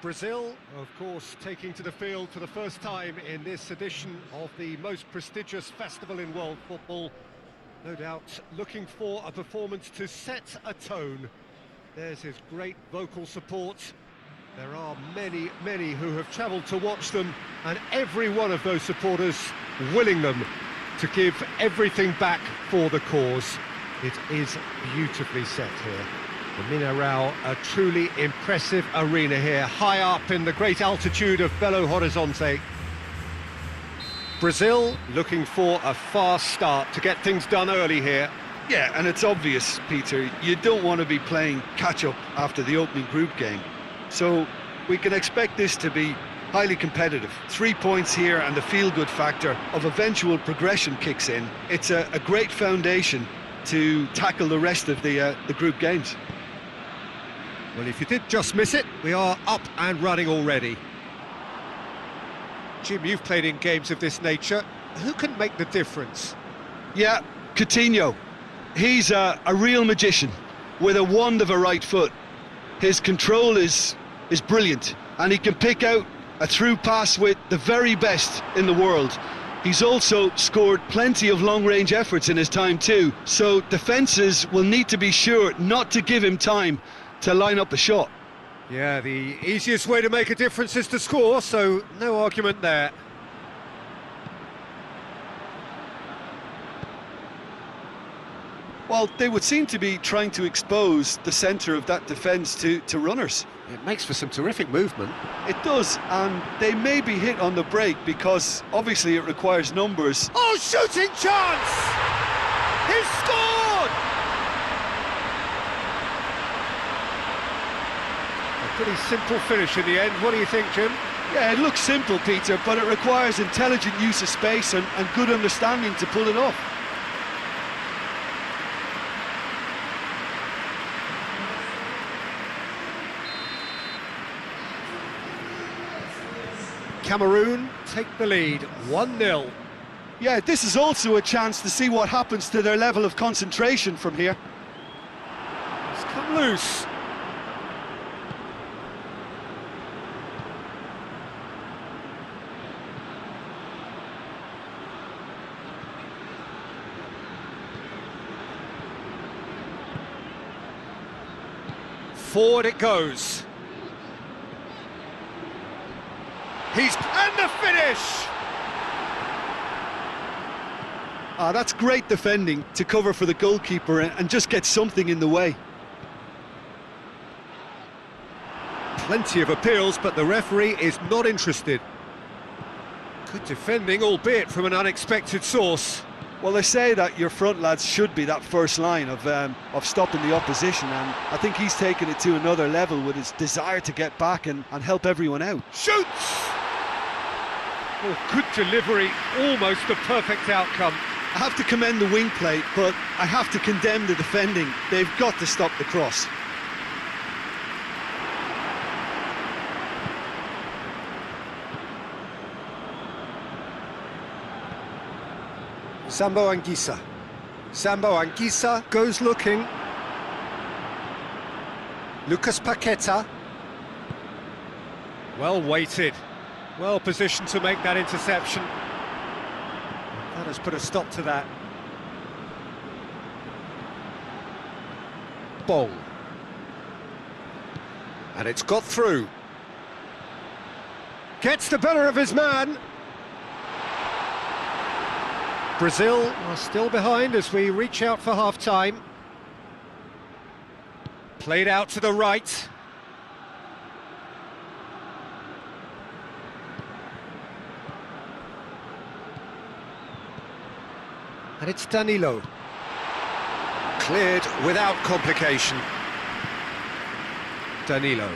Brazil, of course, taking to the field for the first time in this edition of the most prestigious festival in world football. No doubt looking for a performance to set a tone. There's his great vocal support. There are many, many who have travelled to watch them, and every one of those supporters willing them to give everything back for the cause. It is beautifully set here. The Mineirão, a truly impressive arena here, high up in the great altitude of Belo Horizonte. Brazil looking for a fast start to get things done early here. Yeah, and it's obvious, Peter, you don't want to be playing catch-up after the opening group game. So we can expect this to be highly competitive. 3 points here and the feel-good factor of eventual progression kicks in. It's a great foundation to tackle the rest of the group games. Well, if you did just miss it, we are up and running already. Jim, you've played in games of this nature. Who can make the difference? Yeah, Coutinho. He's a real magician with a wand of a right foot. His control is brilliant, and he can pick out a through pass with the very best in the world. He's also scored plenty of long-range efforts in his time too, so defences will need to be sure not to give him time to line up the shot. Yeah, the easiest way to make a difference is to score, so no argument there. Well, they would seem to be trying to expose the centre of that defence to runners. It makes for some terrific movement. It does, and they may be hit on the break because obviously it requires numbers. Oh, shooting chance! He's scored! A pretty simple finish in the end. What do you think, Jim? Yeah, it looks simple, Peter, but it requires intelligent use of space and good understanding to pull it off. Cameroon take the lead, 1-0. Yeah, this is also a chance to see what happens to their level of concentration from here. It's come loose. Forward it goes. And the finish! That's great defending to cover for the goalkeeper and just get something in the way. Plenty of appeals, but the referee is not interested. Good defending, albeit from an unexpected source. Well, they say that your front lads should be that first line of stopping the opposition, and I think he's taken it to another level with his desire to get back and help everyone out. Shoots! Oh, good delivery, almost a perfect outcome. I have to commend the wing play, but I have to condemn the defending. They've got to stop the cross. Sambo Anguissa. Sambo Anguissa goes looking. Lucas Paqueta. Well weighted. Well positioned to make that interception. That has put a stop to that. Ball. And it's got through. Gets the better of his man. Brazil are still behind as we reach out for half-time. Played out to the right. And it's Danilo. Cleared without complication. Danilo.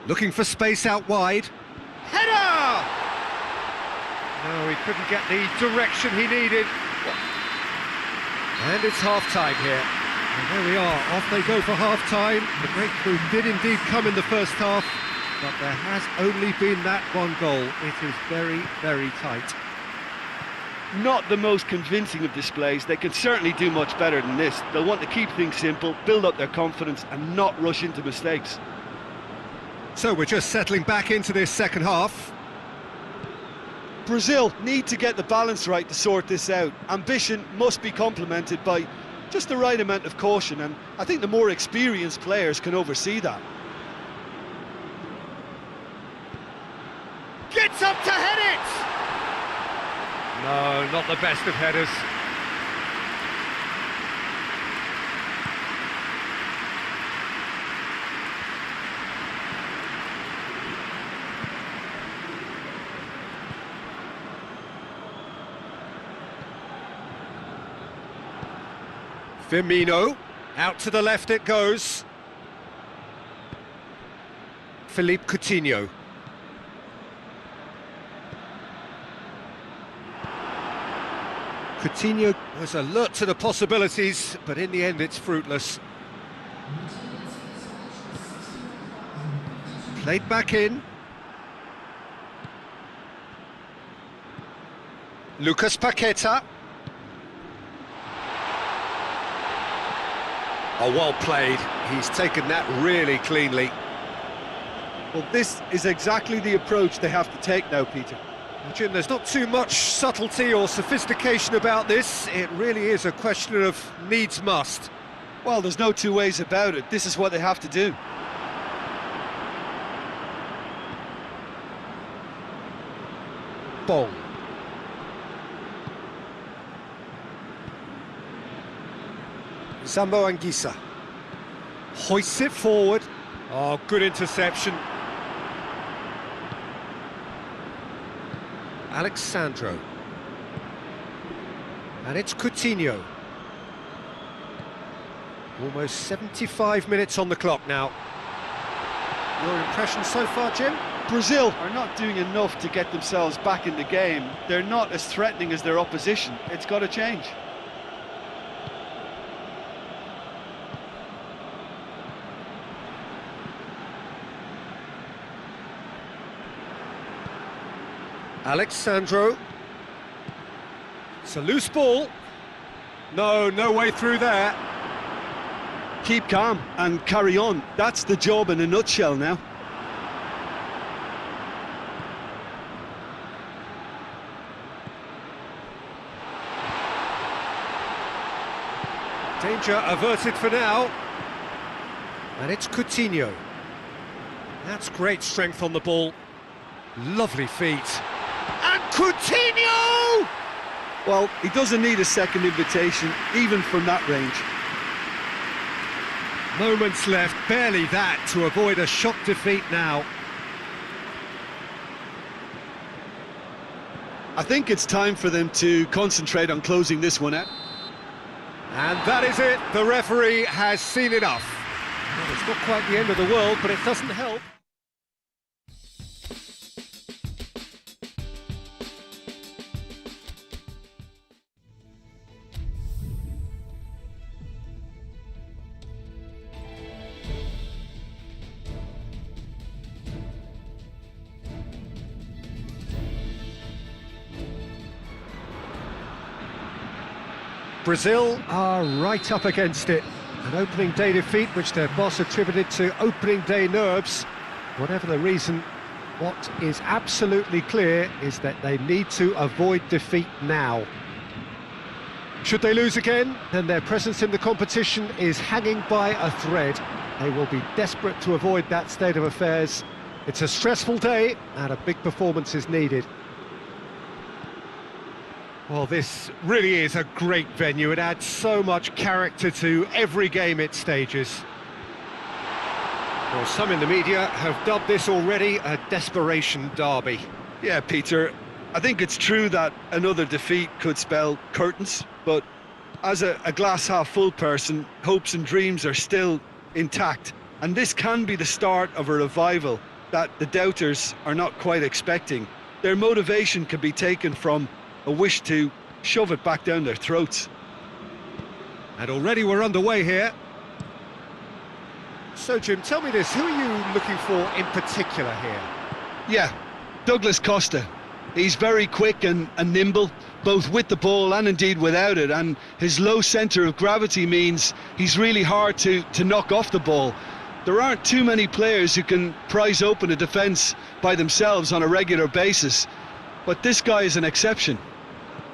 Looking for space out wide. Header! No, he couldn't get the direction he needed. And it's half-time here. And there we are, off they go for half-time. The breakthrough did indeed come in the first half, but there has only been that one goal. It is very, very tight. Not the most convincing of displays. They can certainly do much better than this. They'll want to keep things simple, build up their confidence and not rush into mistakes. So we're just settling back into this second half. Brazil need to get the balance right to sort this out. Ambition must be complemented by just the right amount of caution, and I think the more experienced players can oversee that. Gets up to head it! No, not the best of headers. Firmino, out to the left it goes. Philippe Coutinho. Coutinho was alert to the possibilities, but in the end it's fruitless. Played back in. Lucas Paqueta. Oh, well played. He's taken that really cleanly. Well, this is exactly the approach they have to take now, Peter. Jim, there's not too much subtlety or sophistication about this. It really is a question of needs must. Well, there's no two ways about it. This is what they have to do. Bong. Zambo Anguissa hoists it forward. Oh, good interception. Alexandro. And it's Coutinho. Almost 75 minutes on the clock now. Your impression so far, Jim? Brazil are not doing enough to get themselves back in the game. They're not as threatening as their opposition. It's got to change. Alexandro. It's a loose ball. No way through there. Keep calm and carry on. That's the job in a nutshell now. Danger averted for now. And it's Coutinho. That's great strength on the ball. Lovely feet. And Coutinho! Well, he doesn't need a second invitation, even from that range. Moments left, barely that, to avoid a shock defeat now. I think it's time for them to concentrate on closing this one out. And that is it, the referee has seen enough. Well, it's not quite the end of the world, but it doesn't help. Brazil are right up against it. An opening day defeat which their boss attributed to opening day nerves. Whatever the reason, what is absolutely clear is that they need to avoid defeat now. Should they lose again, then their presence in the competition is hanging by a thread. They will be desperate to avoid that state of affairs. It's a stressful day and a big performance is needed. Well, this really is a great venue. It adds so much character to every game it stages. Well, some in the media have dubbed this already a desperation derby. Yeah, Peter, I think it's true that another defeat could spell curtains, but As a glass half full person, hopes and dreams are still intact, and this can be the start of a revival that the doubters are not quite expecting. Their motivation can be taken from a wish to shove it back down their throats. And already we're underway here. So Jim, tell me this, who are you looking for in particular here? Yeah, Douglas Costa. He's very quick and nimble, both with the ball and indeed without it, and his low centre of gravity means he's really hard to knock off the ball. There aren't too many players who can prise open a defence by themselves on a regular basis, but this guy is an exception.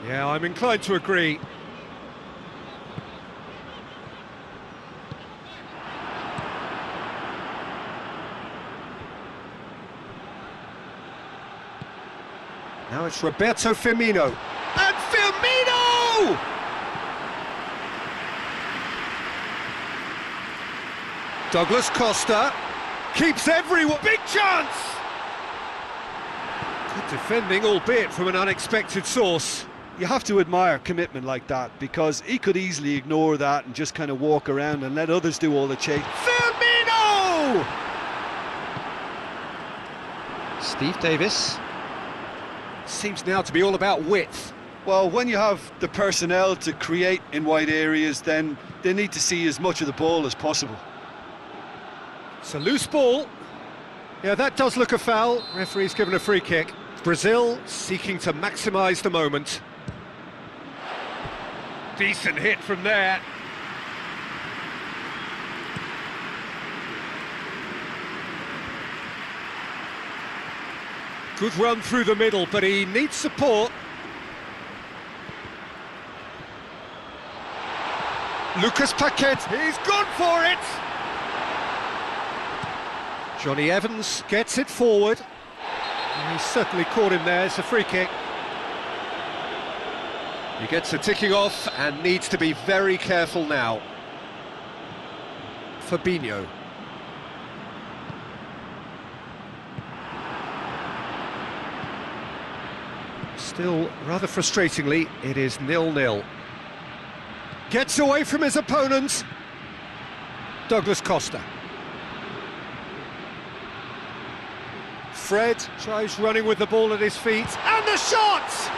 Yeah, I'm inclined to agree. Now it's Roberto Firmino. And Firmino! Douglas Costa keeps everyone. Big chance! Good defending, albeit from an unexpected source. You have to admire commitment like that, because he could easily ignore that and just kind of walk around and let others do all the chase. Firmino! Steve Davis. Seems now to be all about width. Well, when you have the personnel to create in wide areas, then they need to see as much of the ball as possible. It's a loose ball. Yeah, that does look a foul. Referee's given a free kick. Brazil seeking to maximise the moment. Decent hit from there. Good run through the middle, but he needs support. Lucas Paquet, he's gone for it! Johnny Evans gets it forward. He's certainly caught him there, it's a free kick. He gets a ticking off and needs to be very careful now. Fabinho. Still, rather frustratingly, it is 0-0. Gets away from his opponent. Douglas Costa. Fred tries running with the ball at his feet, and the shot!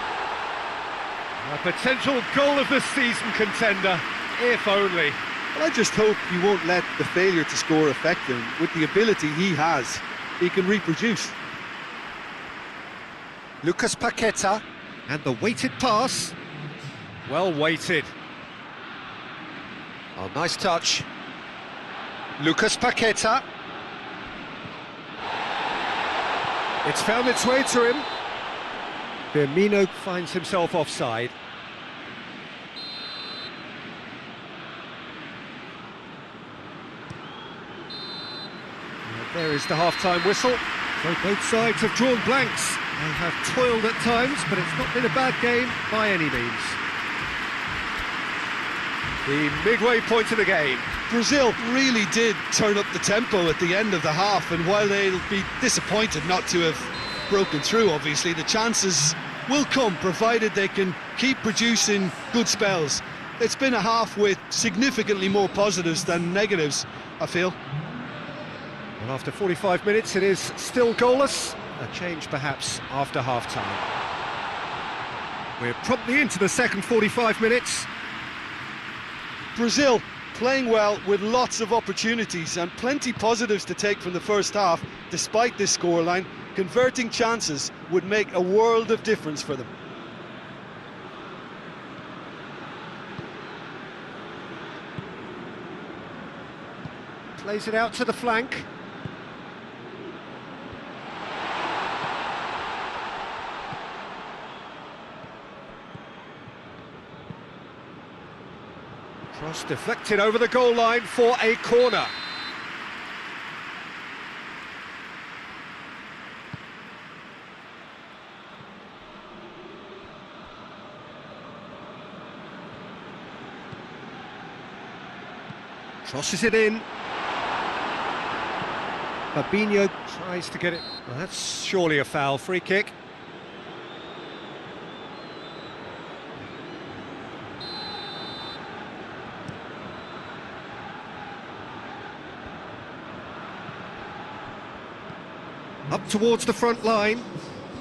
A potential goal of the season contender, if only. Well, I just hope you won't let the failure to score affect him. With the ability he has, he can reproduce. Lucas Paqueta, and the weighted pass. Well weighted. Oh, nice touch. Lucas Paqueta. It's found its way to him. Firmino finds himself offside. And there is the half-time whistle. So both sides have drawn blanks. They have toiled at times, but it's not been a bad game by any means. The midway point of the game. Brazil really did turn up the tempo at the end of the half, and while they'll be disappointed not to have broken through, obviously, the chances will come, provided they can keep producing good spells. It's been a half with significantly more positives than negatives, I feel. Well, after 45 minutes, it is still goalless. A change, perhaps, after half-time. We're promptly into the second 45 minutes. Brazil playing well with lots of opportunities and plenty positives to take from the first half. Despite this scoreline, converting chances would make a world of difference for them. Plays it out to the flank. Cross deflected over the goal line for a corner. Crosses it in. Fabinho tries to get it. Well, that's surely a foul. Free kick. Up towards the front line.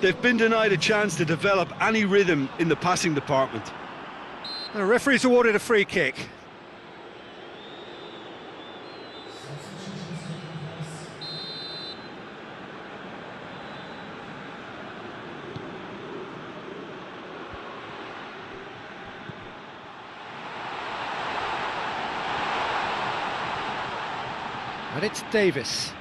They've been denied a chance to develop any rhythm in the passing department. The referee's awarded a free kick. And it's Davis.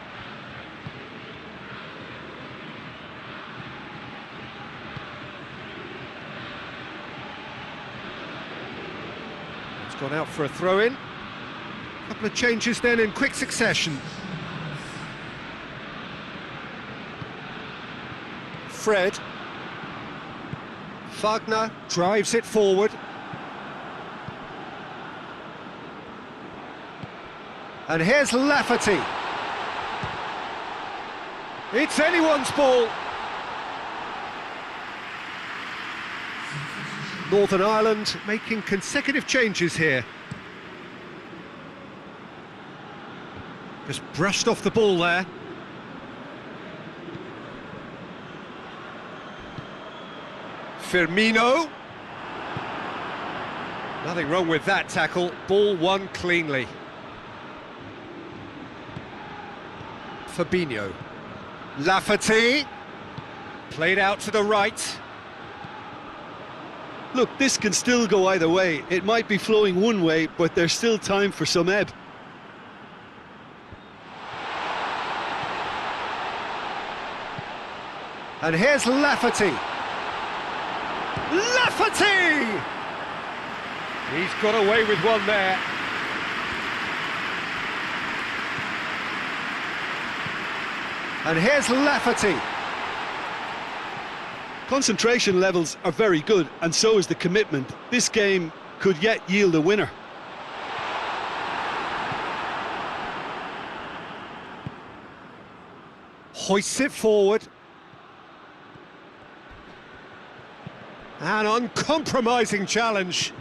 It's gone out for a throw-in. A couple of changes then in quick succession. Fred. Wagner drives it forward. And here's Lafferty. It's anyone's ball. Northern Ireland making consecutive changes here. Just brushed off the ball there. Firmino. Nothing wrong with that tackle. Ball won cleanly. Fabinho. Lafferty. Played out to the right. Look, this can still go either way. It might be flowing one way, but there's still time for some ebb. And here's Lafferty. Lafferty! He's got away with one there. And here's Lafferty. Concentration levels are very good, and so is the commitment. This game could yet yield a winner. Hoists it forward. An uncompromising challenge.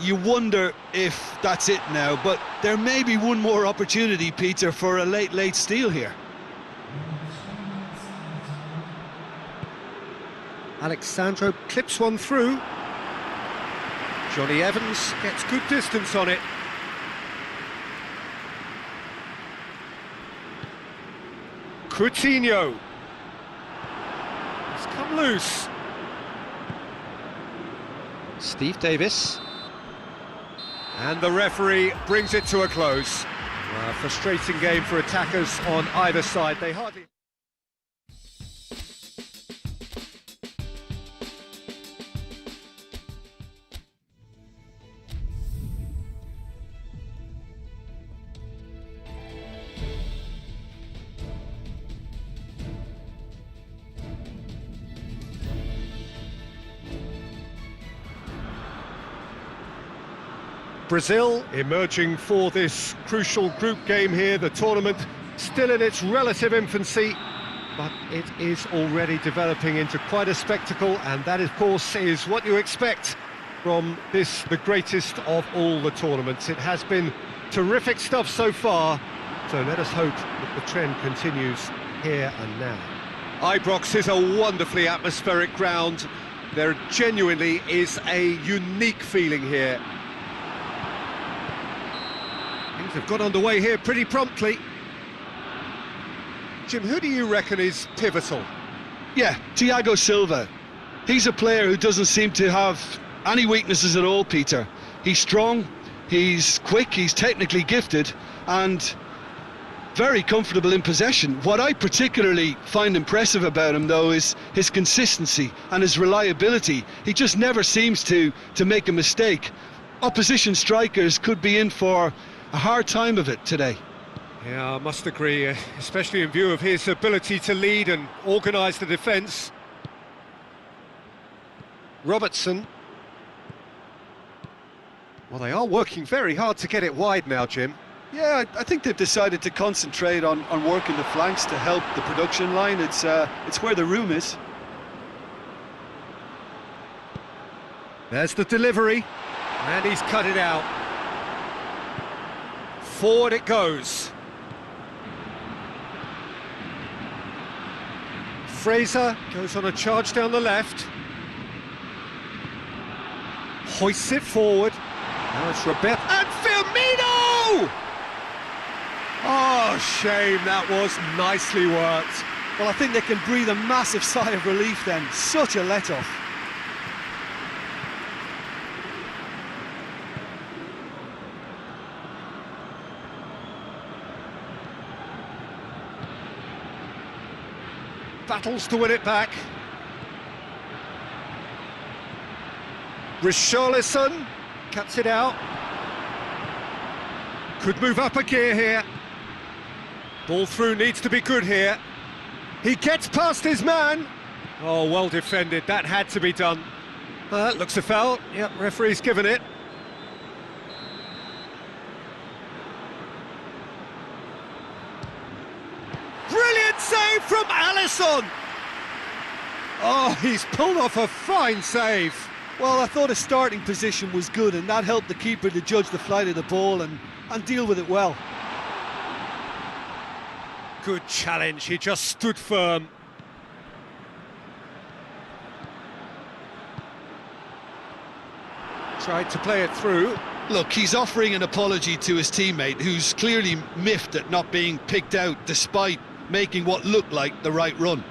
You wonder if that's it now, but there may be one more opportunity, Peter, for a late steal here. Alexandro clips one through. Johnny Evans gets good distance on it. Coutinho. It's come loose. Steve Davis. And the referee brings it to a close. A frustrating game for attackers on either side. They hardly... Brazil emerging for this crucial group game here. The tournament still in its relative infancy, but it is already developing into quite a spectacle, and that, of course, is what you expect from this, the greatest of all the tournaments. It has been terrific stuff so far, so let us hope that the trend continues here and now. Ibrox is a wonderfully atmospheric ground. There genuinely is a unique feeling here. Things have got underway here pretty promptly. Jim, who do you reckon is pivotal? Yeah, Thiago Silva. He's a player who doesn't seem to have any weaknesses at all, Peter. He's strong, he's quick, he's technically gifted, and very comfortable in possession. What I particularly find impressive about him, though, is his consistency and his reliability. He just never seems to make a mistake. Opposition strikers could be in for a hard time of it today. Yeah, I must agree, especially in view of his ability to lead and organise the defence. Robertson. Well, they are working very hard to get it wide now, Jim. Yeah, I think they've decided to concentrate on working the flanks to help the production line. It's where the room is. There's the delivery, and he's cut it out. Forward it goes. Fraser goes on a charge down the left. Hoists it forward. Now it's Roberto. And Firmino! Oh, shame, that was nicely worked. Well, I think they can breathe a massive sigh of relief then. Such a let-off. Battles to win it back. Richarlison cuts it out. Could move up a gear here. Ball through needs to be good here. He gets past his man. Oh, well defended. That had to be done. Looks a foul. Yep, referee's given it. Brilliant save from Alisson. Oh, he's pulled off a fine save. Well, I thought his starting position was good, and that helped the keeper to judge the flight of the ball and deal with it well. Good challenge, he just stood firm. Tried to play it through. Look, he's offering an apology to his teammate, who's clearly miffed at not being picked out despite making what looked like the right run.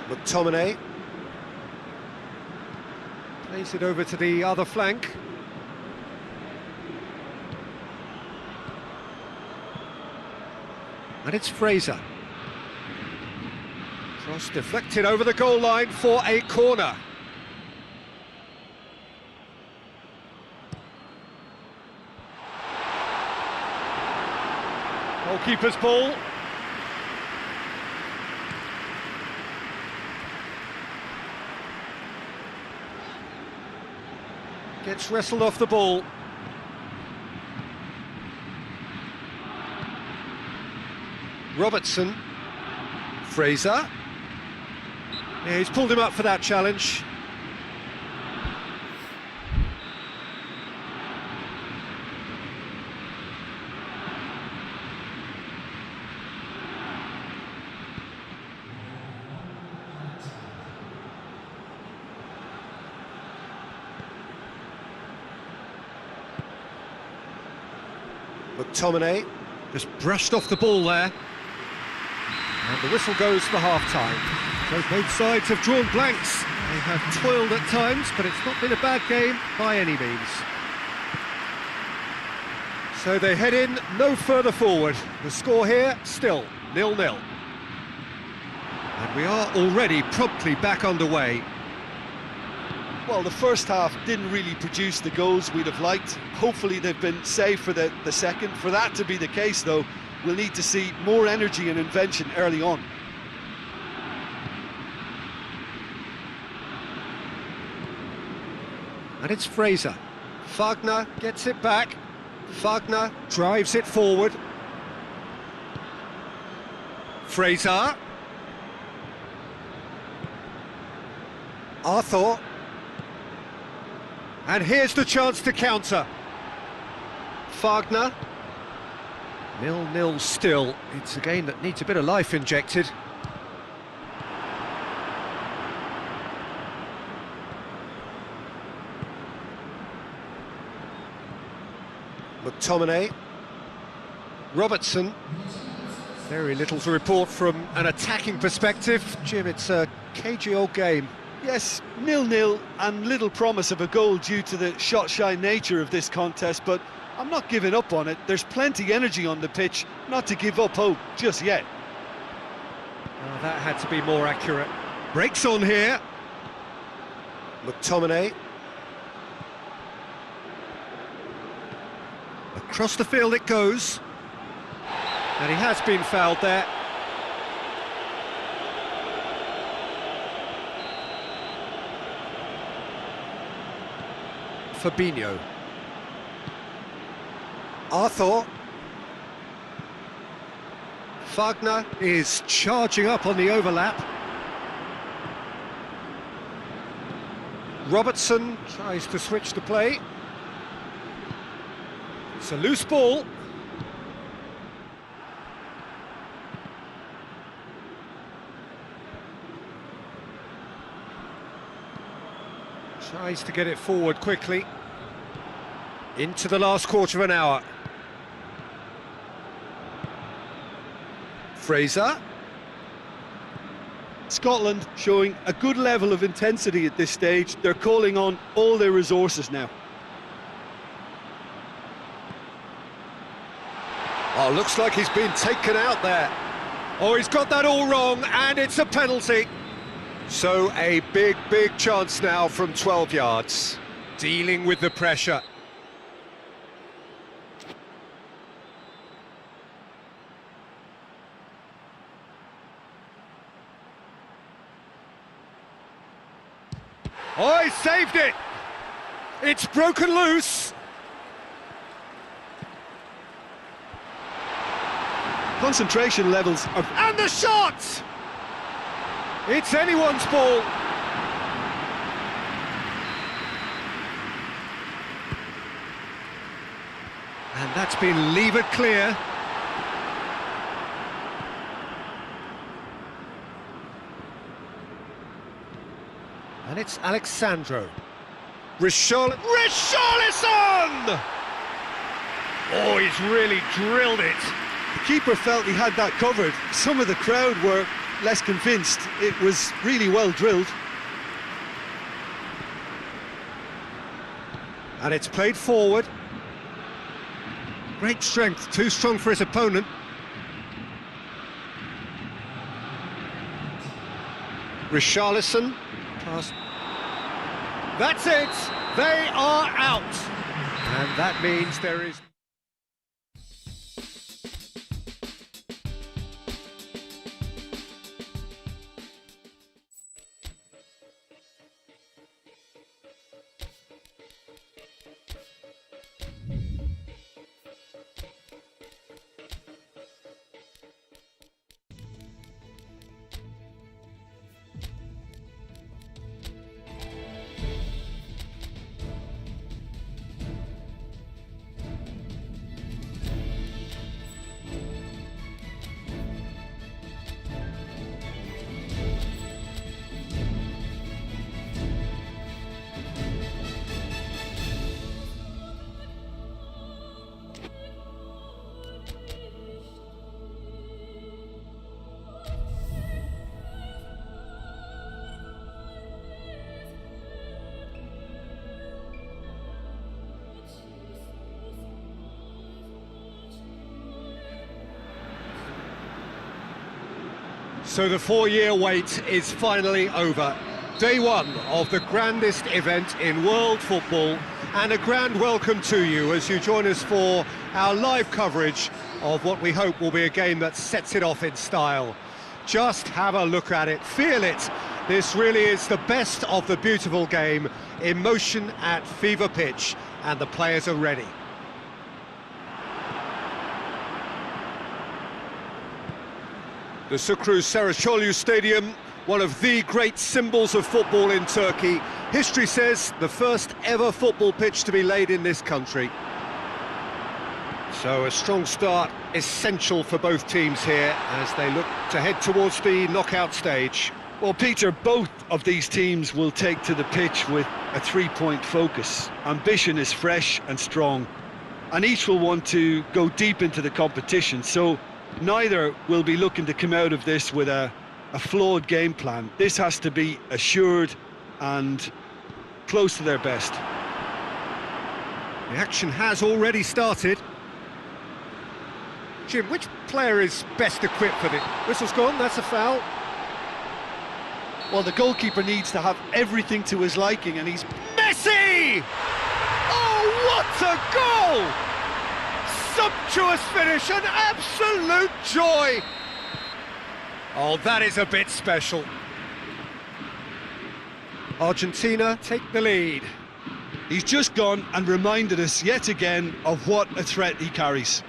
McTominay plays it over to the other flank. And it's Fraser. Cross deflected over the goal line for a corner. Goalkeeper's ball. Gets wrestled off the ball. Robertson. Fraser. Yeah, he's pulled him up for that challenge. McTominay just brushed off the ball there. And the whistle goes for half-time. So both sides have drawn blanks. They have toiled at times, but it's not been a bad game by any means. So they head in no further forward. The score here, still 0-0. And we are already promptly back underway. Well, the first half didn't really produce the goals we'd have liked. Hopefully they've been saved for the second. For that to be the case, though, we'll need to see more energy and invention early on. And it's Fraser. Wagner gets it back. Wagner drives it forward. Fraser. Arthur. And here's the chance to counter. Wagner. 0-0 still. It's a game that needs a bit of life injected. McTominay. Robertson. Very little to report from an attacking perspective. Jim, it's a cagey old game. Yes, 0-0 and little promise of a goal due to the shot-shy nature of this contest, but I'm not giving up on it. There's plenty energy on the pitch, not to give up hope just yet. Oh, that had to be more accurate. Breaks on here. McTominay. Across the field it goes. And he has been fouled there. Fabinho. Arthur. Wagner is charging up on the overlap. Robertson tries to switch the play. It's a loose ball. Tries to get it forward quickly. Into the last quarter of an hour. Fraser. Scotland showing a good level of intensity at this stage. They're calling on all their resources now. Oh, looks like he's been taken out there. Oh, he's got that all wrong, and it's a penalty. So a big chance now from 12 yards. Dealing with the pressure. Oh, he saved it! It's broken loose! Concentration levels are... And the shot! It's anyone's ball. And that's been levered clear. And it's Alexandro. Richarlison! Oh, he's really drilled it. The keeper felt he had that covered. Some of the crowd were less convinced. It was really well drilled. And it's played forward. Great strength, too strong for his opponent. Richarlison. Pass. That's it! They are out! And that means there is... So the 4-year wait is finally over. Day one of the grandest event in world football, and a grand welcome to you as you join us for our live coverage of what we hope will be a game that sets it off in style. Just have a look at it, feel it. This really is the best of the beautiful game, in motion at fever pitch, and the players are ready. The Sukru Saracoğlu Stadium, one of the great symbols of football in Turkey. History says the first ever football pitch to be laid in this country. So a strong start essential for both teams here as they look to head towards the knockout stage. Well, Peter, both of these teams will take to the pitch with a three-point focus. Ambition is fresh and strong, and each will want to go deep into the competition, so neither will be looking to come out of this with a flawed game plan. This has to be assured and close to their best. The action has already started. Jim, which player is best equipped for this? Whistle's gone, that's a foul. Well, the goalkeeper needs to have everything to his liking, and he's... Messi! Oh, what a goal! Sumptuous finish, an absolute joy! Oh, that is a bit special. Argentina take the lead. He's just gone and reminded us yet again of what a threat he carries.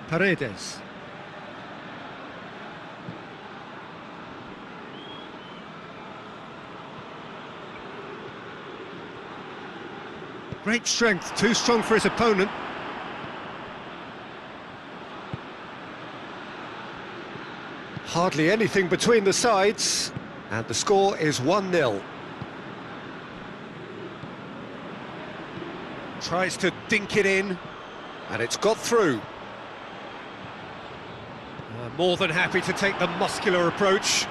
Paredes. Great strength, too strong for his opponent. Hardly anything between the sides, and the score is 1-0. Tries to dink it in, and it's got through. More than happy to take the muscular approach.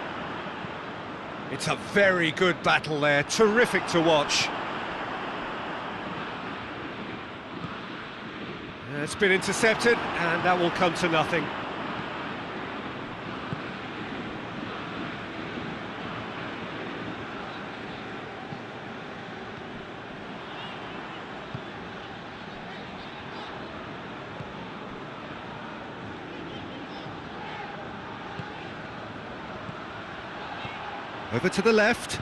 It's a very good battle there, terrific to watch. It's been intercepted, and that will come to nothing. Over to the left,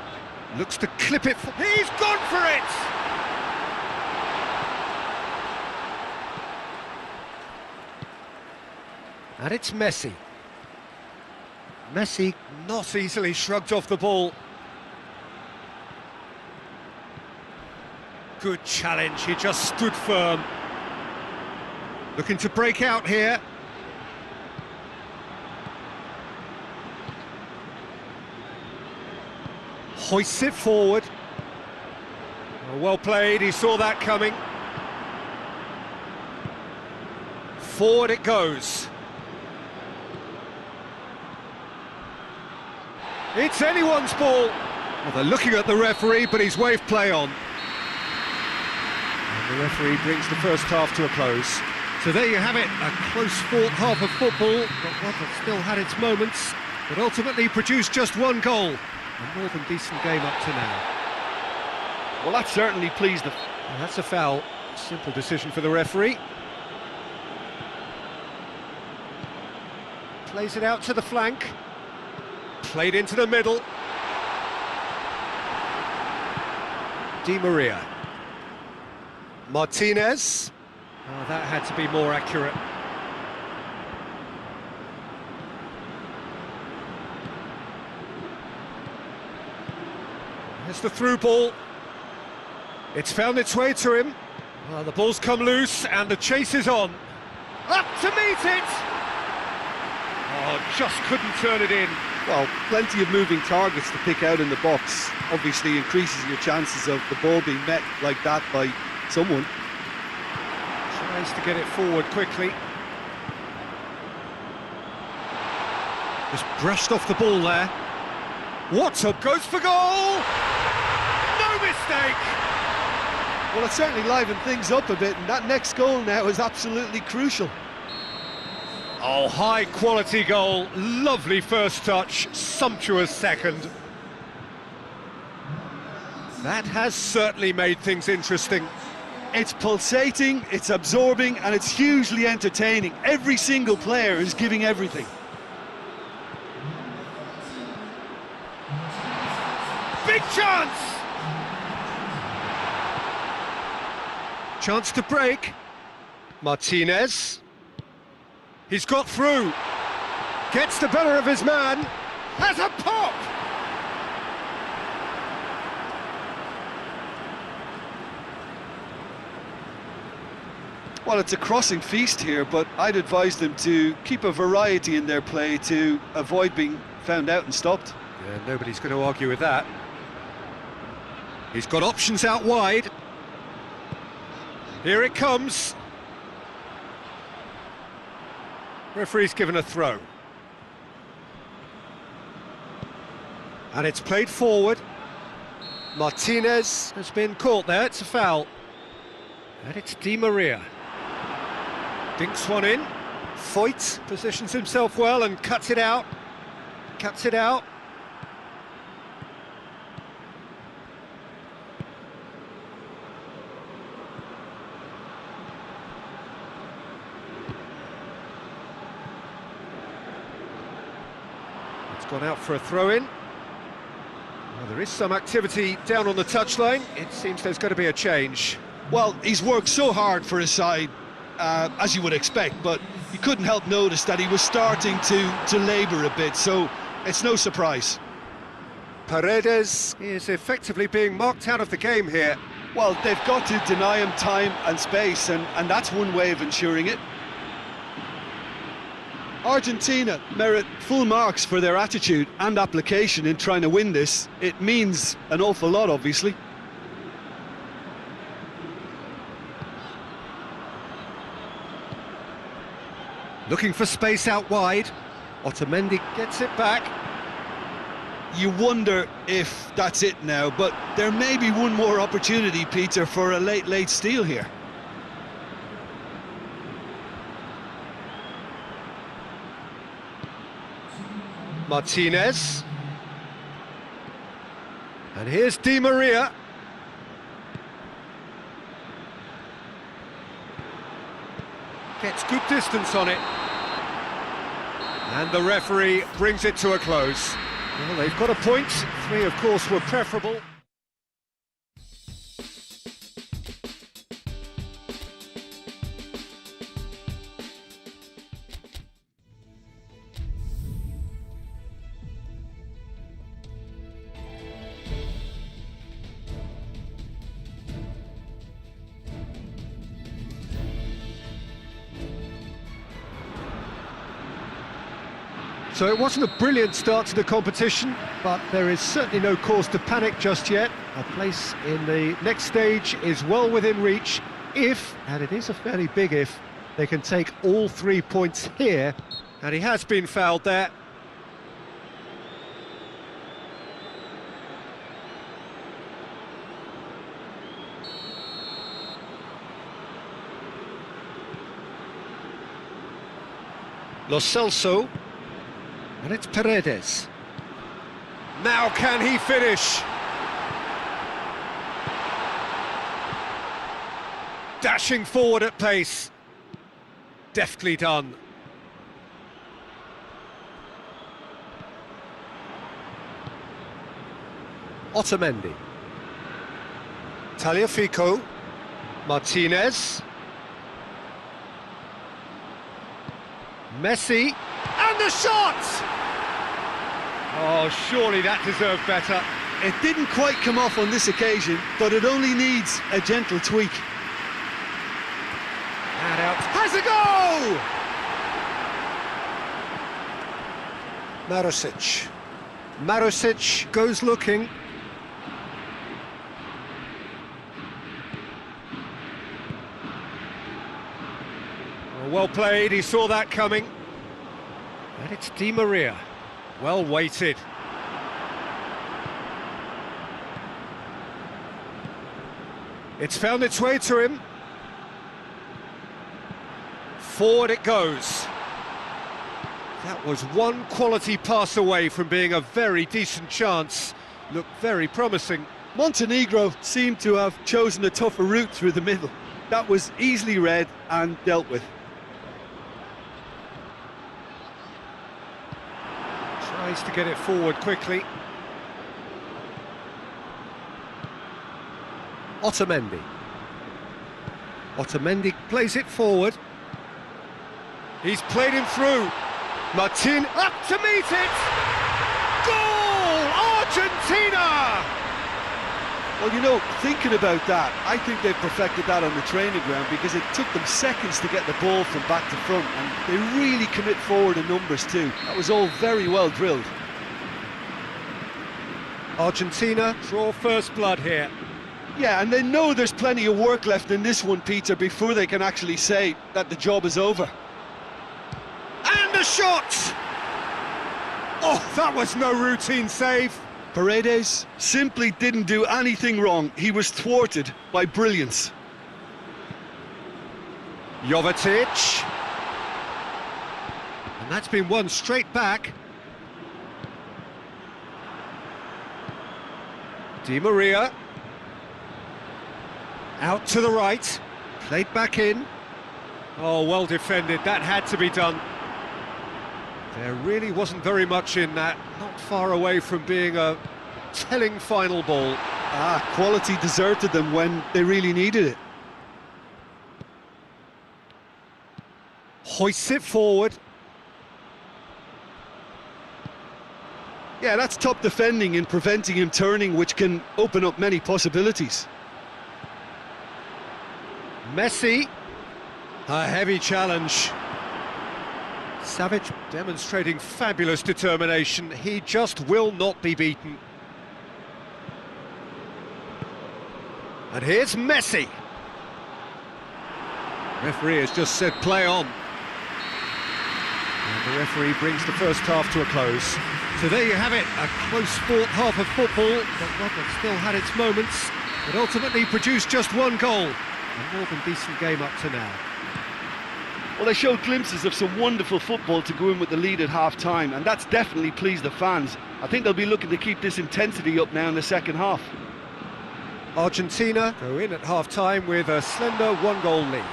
looks to clip it. He's gone for it! And it's Messi. Messi not easily shrugged off the ball. Good challenge, he just stood firm. Looking to break out here. Hoists it forward. Oh, well played, he saw that coming. Forward it goes. It's anyone's ball. Well, they're looking at the referee, but he's waved play on. And the referee brings the first half to a close. So there you have it, a close-fought half of football, but one that still had its moments, but ultimately produced just one goal. A more than decent game up to now. Well, that certainly pleased the... And that's a foul. Simple decision for the referee. Plays it out to the flank. Played into the middle. Di Maria. Martinez. Oh, that had to be more accurate. It's the through ball. It's found its way to him. Well, the ball's come loose and the chase is on. Up to meet it! Oh, just couldn't turn it in. Well, plenty of moving targets to pick out in the box. Obviously increases your chances of the ball being met like that by someone. Tries to get it forward quickly. Just brushed off the ball there. What's up? Goes for goal! No mistake! Well, it certainly livened things up a bit, and that next goal now is absolutely crucial. Oh, high-quality goal. Lovely first touch, sumptuous second. That has certainly made things interesting. It's pulsating, it's absorbing, and it's hugely entertaining. Every single player is giving everything. Big chance! Chance to break. Martinez. He's got through. Gets the better of his man. Has a pop! Well, it's a crossing feast here, but I'd advise them to keep a variety in their play to avoid being found out and stopped. Yeah, nobody's going to argue with that. He's got options out wide. Here it comes. Referee's given a throw. And it's played forward. Martinez has been caught there, it's a foul. And it's Di Maria. Dinks one in. Foyt positions himself well and cuts it out. Cuts it out. Gone out for a throw-in. Well, there is some activity down on the touchline. It seems there's going to be a change. Well, he's worked so hard for his side, as you would expect, but you couldn't help notice that he was starting to labour a bit, so it's no surprise. Paredes is effectively being marked out of the game here. Well, they've got to deny him time and space, and that's one way of ensuring it. Argentina merit full marks for their attitude and application in trying to win this. It means an awful lot, obviously. Looking for space out wide. Otamendi gets it back. You wonder if that's it now, but there may be one more opportunity, Peter, for a late steal here. Martinez. And here's Di Maria. Gets good distance on it. And the referee brings it to a close. Well, they've got a point. 3, of course, were preferable. So it wasn't a brilliant start to the competition, but there is certainly no cause to panic just yet. A place in the next stage is well within reach if, and it is a fairly big if, they can take all 3 points here. And he has been fouled there. Lo Celso. And it's Paredes. Now can he finish? Dashing forward at pace. Deftly done. Otamendi. Tagliafico. Martinez. Messi. And the shot! Oh, surely that deserved better. It didn't quite come off on this occasion, but it only needs a gentle tweak. And out. Has a go! Marusic. Marusic goes looking. Well played, he saw that coming. And it's Di Maria. Well weighted. It's found its way to him. Forward it goes. That was one quality pass away from being a very decent chance. Looked very promising. Montenegro seemed to have chosen a tougher route through the middle. That was easily read and dealt with. Tries to get it forward quickly. Otamendi. Otamendi plays it forward. He's played him through. Martin up to meet it! Goal! Argentina! Well, you know, thinking about that, I think they've perfected that on the training ground because it took them seconds to get the ball from back to front, and they really commit forward in numbers too. That was all very well drilled. Argentina draw first blood here. Yeah, and they know there's plenty of work left in this one, Peter, before they can actually say that the job is over. And the shot! Oh, that was no routine save. Paredes simply didn't do anything wrong. He was thwarted by brilliance. Jovetic. And that's been won straight back. Di Maria. Out to the right. Played back in. Oh, well defended. That had to be done. There really wasn't very much in that. Not far away from being a telling final ball. Quality deserted them when they really needed it. Hoists it forward. Yeah, that's top defending in preventing him turning, which can open up many possibilities. Messi. A heavy challenge. Savic demonstrating fabulous determination. He just will not be beaten. And here's Messi. Referee has just said play on. And the referee brings the first half to a close. So there you have it, a close-fought half of football, but one that still had its moments, but ultimately produced just one goal. A more than decent game up to now. Well, they showed glimpses of some wonderful football to go in with the lead at half-time, and that's definitely pleased the fans. I think they'll be looking to keep this intensity up now in the second half. Argentina go in at half-time with a slender one-goal lead.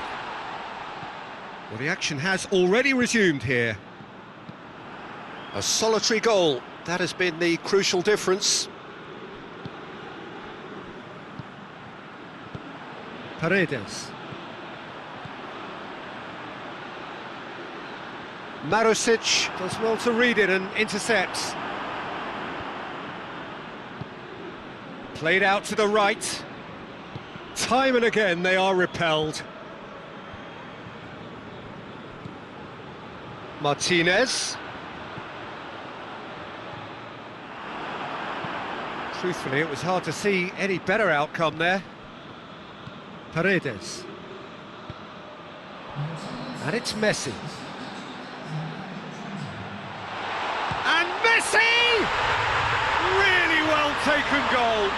Well, the action has already resumed here. A solitary goal, that has been the crucial difference. Paredes. Marusic does well to read it and intercepts. Played out to the right. Time and again they are repelled. Martinez. Truthfully, it was hard to see any better outcome there. Paredes. And it's Messi. And Messi! Really well taken goal.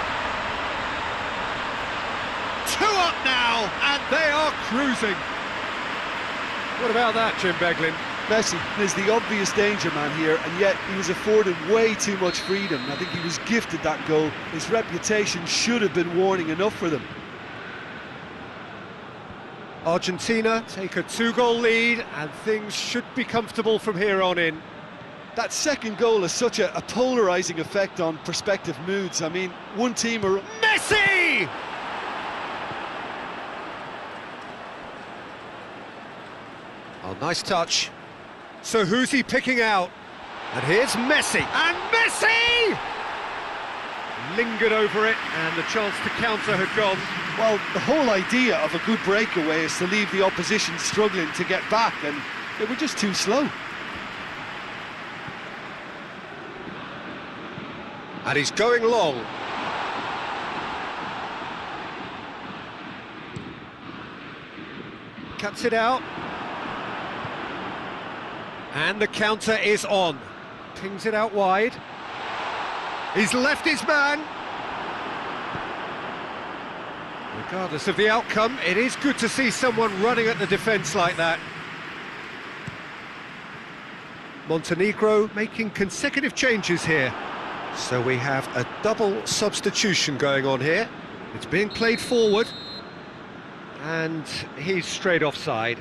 2 up now, and they are cruising. What about that, Jim Beglin? Messi is the obvious danger man here, and yet he was afforded way too much freedom. I think he was gifted that goal. His reputation should have been warning enough for them. Argentina take a 2-goal lead, and things should be comfortable from here on in. That second goal has such a polarising effect on prospective moods. I mean, one team are... Messi! Oh, nice touch. So who's he picking out? And here's Messi. And Messi! Lingered over it, and the chance to counter had gone. Well, the whole idea of a good breakaway is to leave the opposition struggling to get back, and they were just too slow. And he's going long. Cuts it out. And the counter is on. Pings it out wide. He's left his man. Regardless of the outcome, it is good to see someone running at the defence like that. Montenegro making consecutive changes here. So we have a double substitution going on here. It's being played forward. And he's straight offside.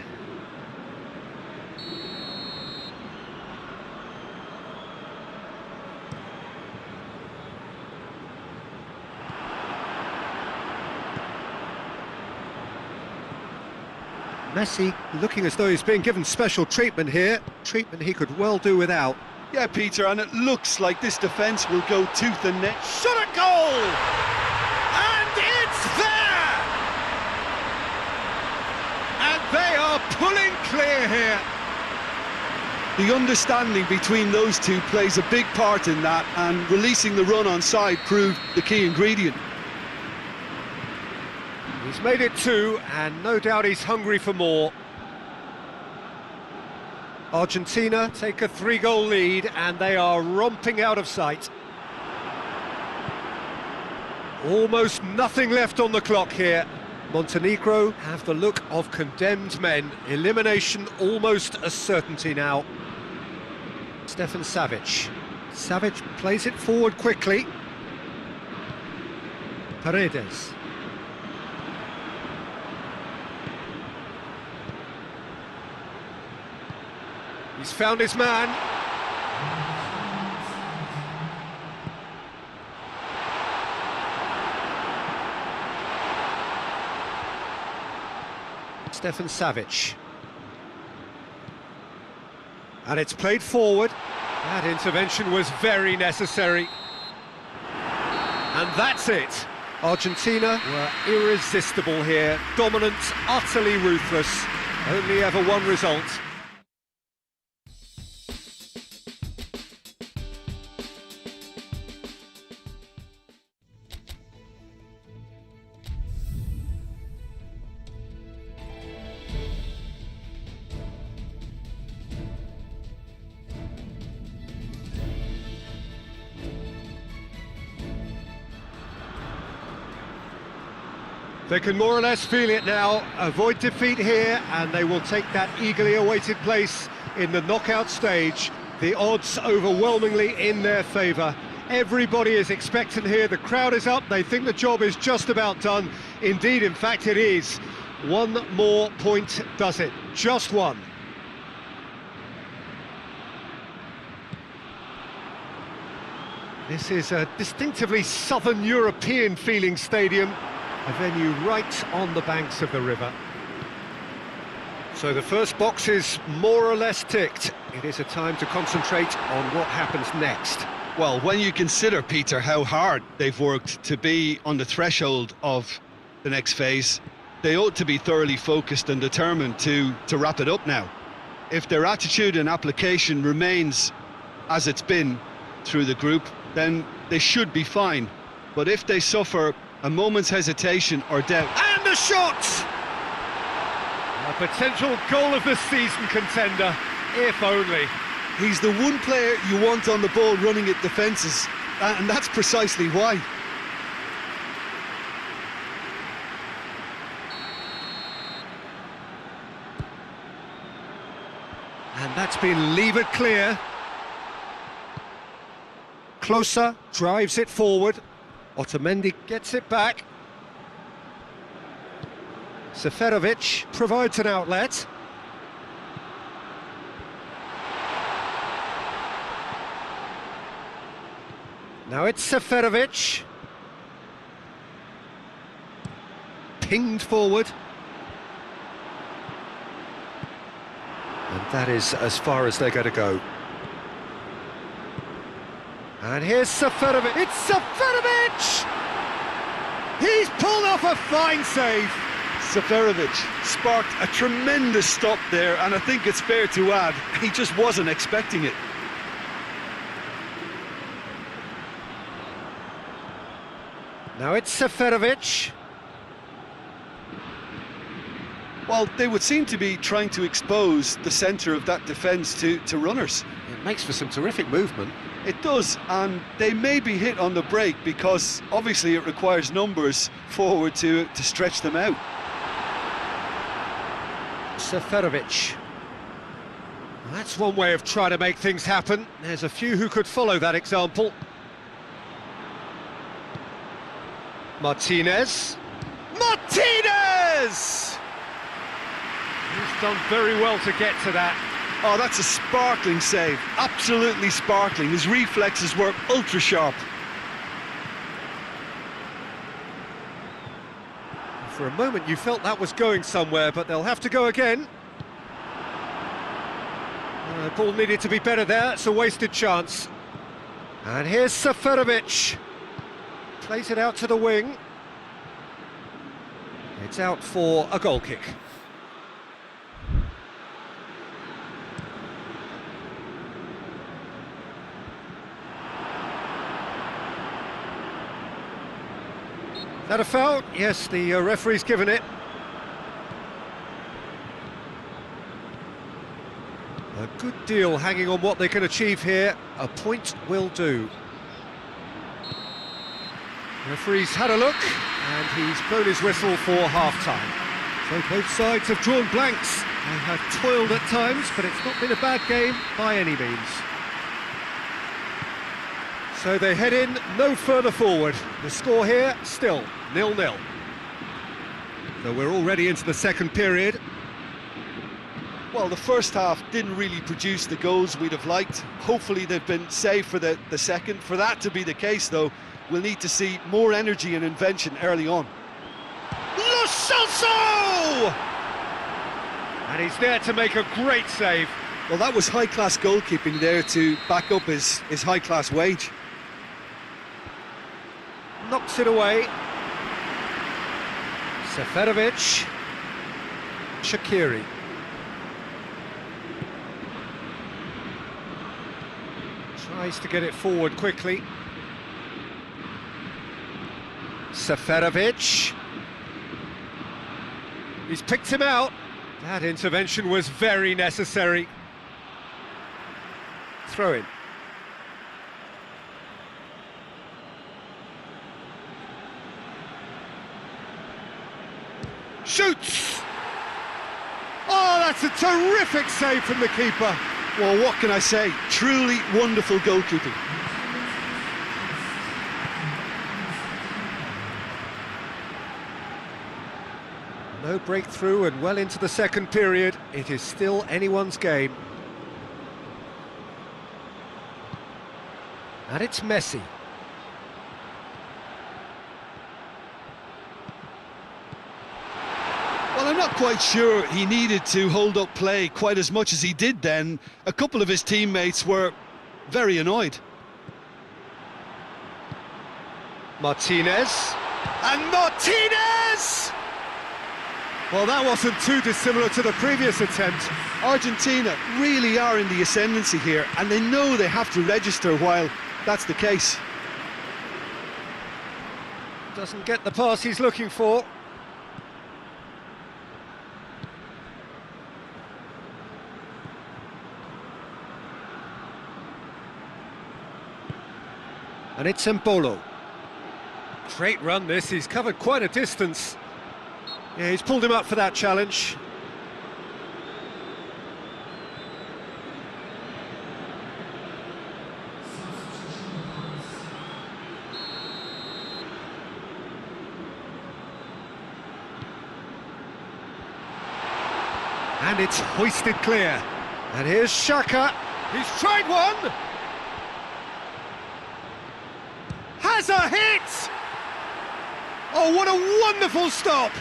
Messi looking as though he's being given special treatment here. Treatment he could well do without. Yeah, Peter, and it looks like this defence will go tooth and nail. Shot at goal! And it's there! And they are pulling clear here. The understanding between those two plays a big part in that, and releasing the run on side proved the key ingredient. He's made it 2, and no doubt he's hungry for more. Argentina take a 3-goal lead, and they are romping out of sight. Almost nothing left on the clock here. Montenegro have the look of condemned men. Elimination almost a certainty now. Stefan Savic. Savic plays it forward quickly. Paredes. He's found his man. Stefan Savic. And it's played forward. That intervention was very necessary. And that's it. Argentina were irresistible here. Dominant, utterly ruthless. Only ever one result. They can more or less feel it now, avoid defeat here, and they will take that eagerly awaited place in the knockout stage. The odds overwhelmingly in their favour. Everybody is expectant here, the crowd is up, they think the job is just about done. Indeed, in fact it is. One more point does it, just one. This is a distinctively southern European feeling stadium, a venue right on the banks of the river. So the first box is more or less ticked. It is a time to concentrate on what happens next. Well, when you consider, Peter, how hard they've worked to be on the threshold of the next phase, they ought to be thoroughly focused and determined to wrap it up now. If their attitude and application remains as it's been through the group, then they should be fine. But if they suffer a moment's hesitation or doubt... And the shot! A potential goal of the season contender, if only. He's the one player you want on the ball running at defences, and that's precisely why. And that's been levered clear. Closer, drives it forward. Otamendi gets it back. Seferovic provides an outlet. Now it's Seferovic. Pinged forward. And that is as far as they're going to go. And here's Seferovic. It's Seferovic! He's pulled off a fine save. Seferovic sparked a tremendous stop there, and I think it's fair to add, he just wasn't expecting it. Now it's Seferovic. Well, they would seem to be trying to expose the centre of that defence to runners. It makes for some terrific movement. It does, and they may be hit on the break because obviously it requires numbers forward to stretch them out. Seferovic. That's one way of trying to make things happen. There's a few who could follow that example. Martinez. Martinez! He's done very well to get to that. Oh, that's a sparkling save, absolutely sparkling. His reflexes were ultra sharp. For a moment you felt that was going somewhere, but they'll have to go again. The ball needed to be better there, it's a wasted chance. And here's Seferovic. Plays it out to the wing. It's out for a goal kick. Is that a foul? Yes, the referee's given it. A good deal hanging on what they can achieve here. A point will do. Referee's had a look, and he's blown his whistle for half-time. So both sides have drawn blanks. They have toiled at times, but it's not been a bad game by any means. So they head in no further forward. The score here, still 0-0. So we're already into the second period. Well, the first half didn't really produce the goals we'd have liked. Hopefully they've been saved for the second. For that to be the case, though, we'll need to see more energy and invention early on. Lo Celso! And he's there to make a great save. Well, that was high-class goalkeeping there to back up his high-class wage. Knocks it away. Seferovic. Shaqiri. Tries to get it forward quickly. Seferovic. He's picked him out. That intervention was very necessary. Throw in. Shoots! Oh, that's a terrific save from the keeper. Well, what can I say? Truly wonderful goalkeeping. No breakthrough and well into the second period. It is still anyone's game. And it's Messi. Well, I'm not quite sure he needed to hold up play quite as much as he did then. A couple of his teammates were very annoyed. Martinez. And Martinez! Well, that wasn't too dissimilar to the previous attempt. Argentina really are in the ascendancy here, and they know they have to register while that's the case. Doesn't get the pass he's looking for. And it's Embolo. Great run this, he's covered quite a distance. Yeah, he's pulled him up for that challenge. And it's hoisted clear. And here's Xhaka. He's tried one. Has a hit! Oh, what a wonderful stop!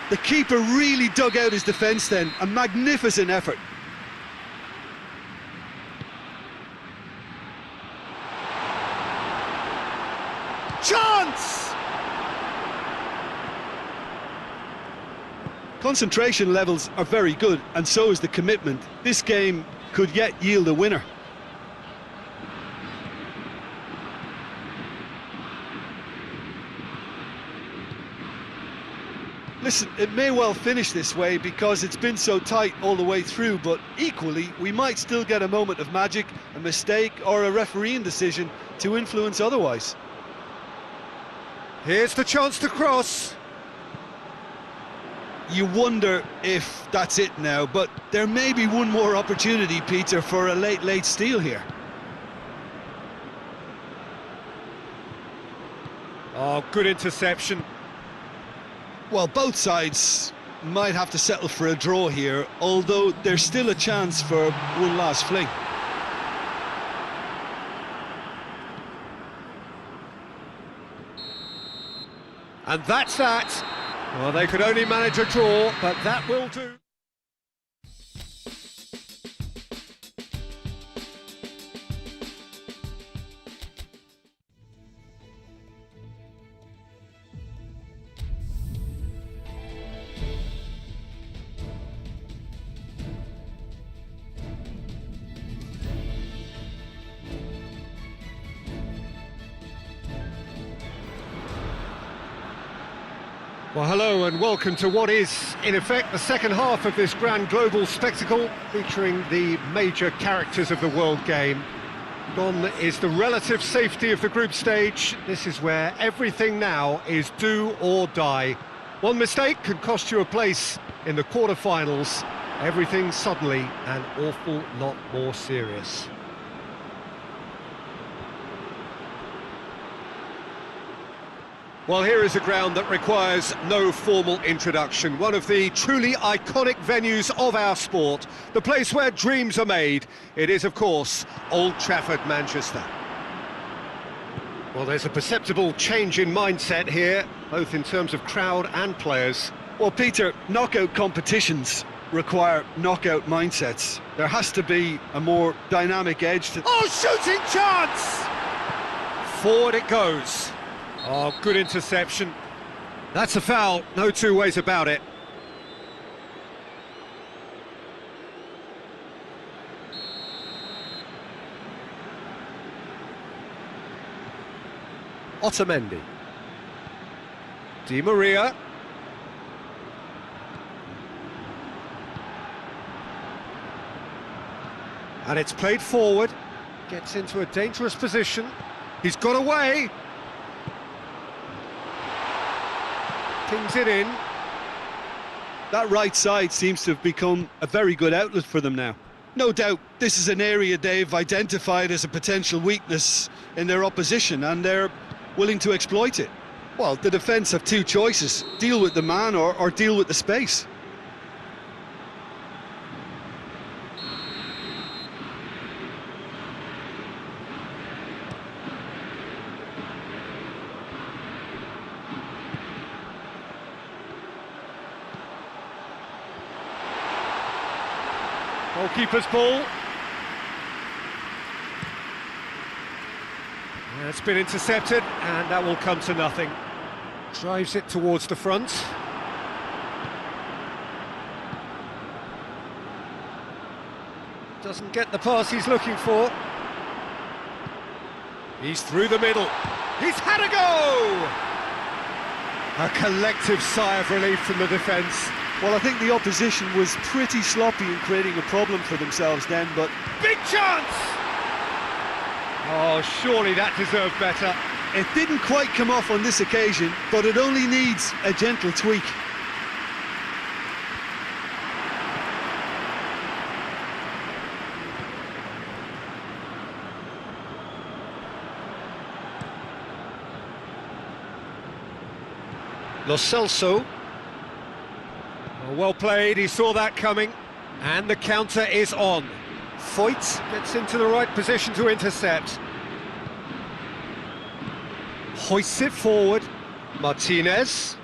The keeper really dug out his defence then. A magnificent effort. Chance! Concentration levels are very good, and so is the commitment. This game could yet yield a winner. Listen, it may well finish this way because it's been so tight all the way through, but equally, we might still get a moment of magic, a mistake, or a refereeing decision to influence otherwise. Here's the chance to cross. You wonder if that's it now, but there may be one more opportunity, Peter, for a late steal here. Oh, good interception. Well, both sides might have to settle for a draw here, although there's still a chance for one last fling. And that's that. Well, they could only manage a draw, but that will do. Well, hello and welcome to what is, in effect, the second half of this grand global spectacle featuring the major characters of the world game. Gone is the relative safety of the group stage. This is where everything now is do or die. One mistake can cost you a place in the quarter-finals. Everything suddenly an awful lot more serious. Well, here is a ground that requires no formal introduction. One of the truly iconic venues of our sport. The place where dreams are made. It is, of course, Old Trafford, Manchester. Well, there's a perceptible change in mindset here, both in terms of crowd and players. Well, Peter, knockout competitions require knockout mindsets. There has to be a more dynamic edge to... Oh, shooting chance! Forward it goes. Oh, good interception. That's a foul, no two ways about it. Otamendi. Di Maria. And it's played forward. Gets into a dangerous position. He's got away. Pings it in. That right side seems to have become a very good outlet for them now. No doubt this is an area they've identified as a potential weakness in their opposition, and they're willing to exploit it. Well, the defence have two choices: deal with the man or deal with the space. Goalkeeper's ball. It's been intercepted, and that will come to nothing. Drives it towards the front. Doesn't get the pass he's looking for. He's through the middle. He's had a go! A collective sigh of relief from the defence. Well, I think the opposition was pretty sloppy in creating a problem for themselves then, but... Big chance! Oh, surely that deserved better. It didn't quite come off on this occasion, but it only needs a gentle tweak. Lo Celso. Well played, he saw that coming, and the counter is on. Foyt gets into the right position to intercept. Hoists it forward. Martinez.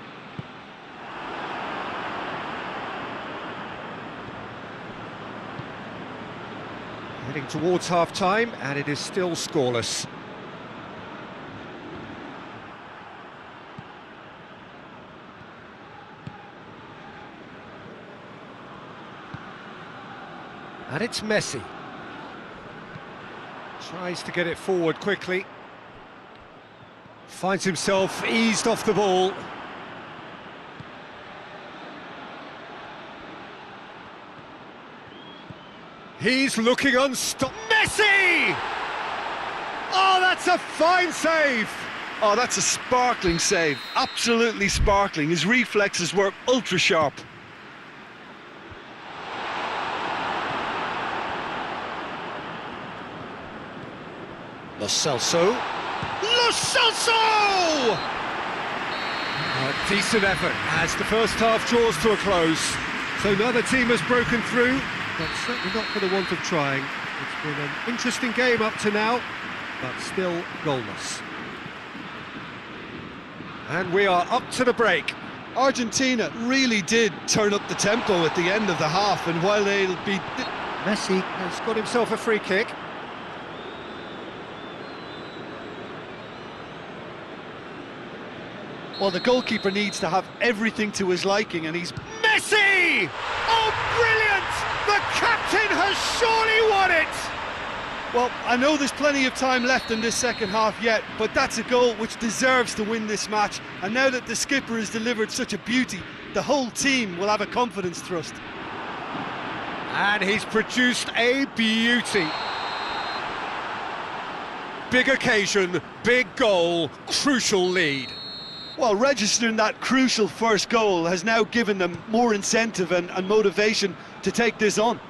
Heading towards half-time, and it is still scoreless. And it's Messi. Tries to get it forward quickly. Finds himself eased off the ball. He's looking unstoppable. Messi! Oh, that's a fine save! Oh, that's a sparkling save. Absolutely sparkling. His reflexes were ultra sharp. Lo Celso. Lo Celso! A decent effort as the first half draws to a close. So neither team has broken through, but certainly not for the want of trying. It's been an interesting game up to now, but still goalless. And we are up to the break. Argentina really did turn up the tempo at the end of the half, and while they'll be... Messi has got himself a free kick. Well, the goalkeeper needs to have everything to his liking, and he's... Messi! Oh, brilliant! The captain has surely won it! Well, I know there's plenty of time left in this second half yet, but that's a goal which deserves to win this match. And now that the skipper has delivered such a beauty, the whole team will have a confidence thrust. And he's produced a beauty. Big occasion, big goal, crucial lead. Well, registering that crucial first goal has now given them more incentive and motivation to take this on.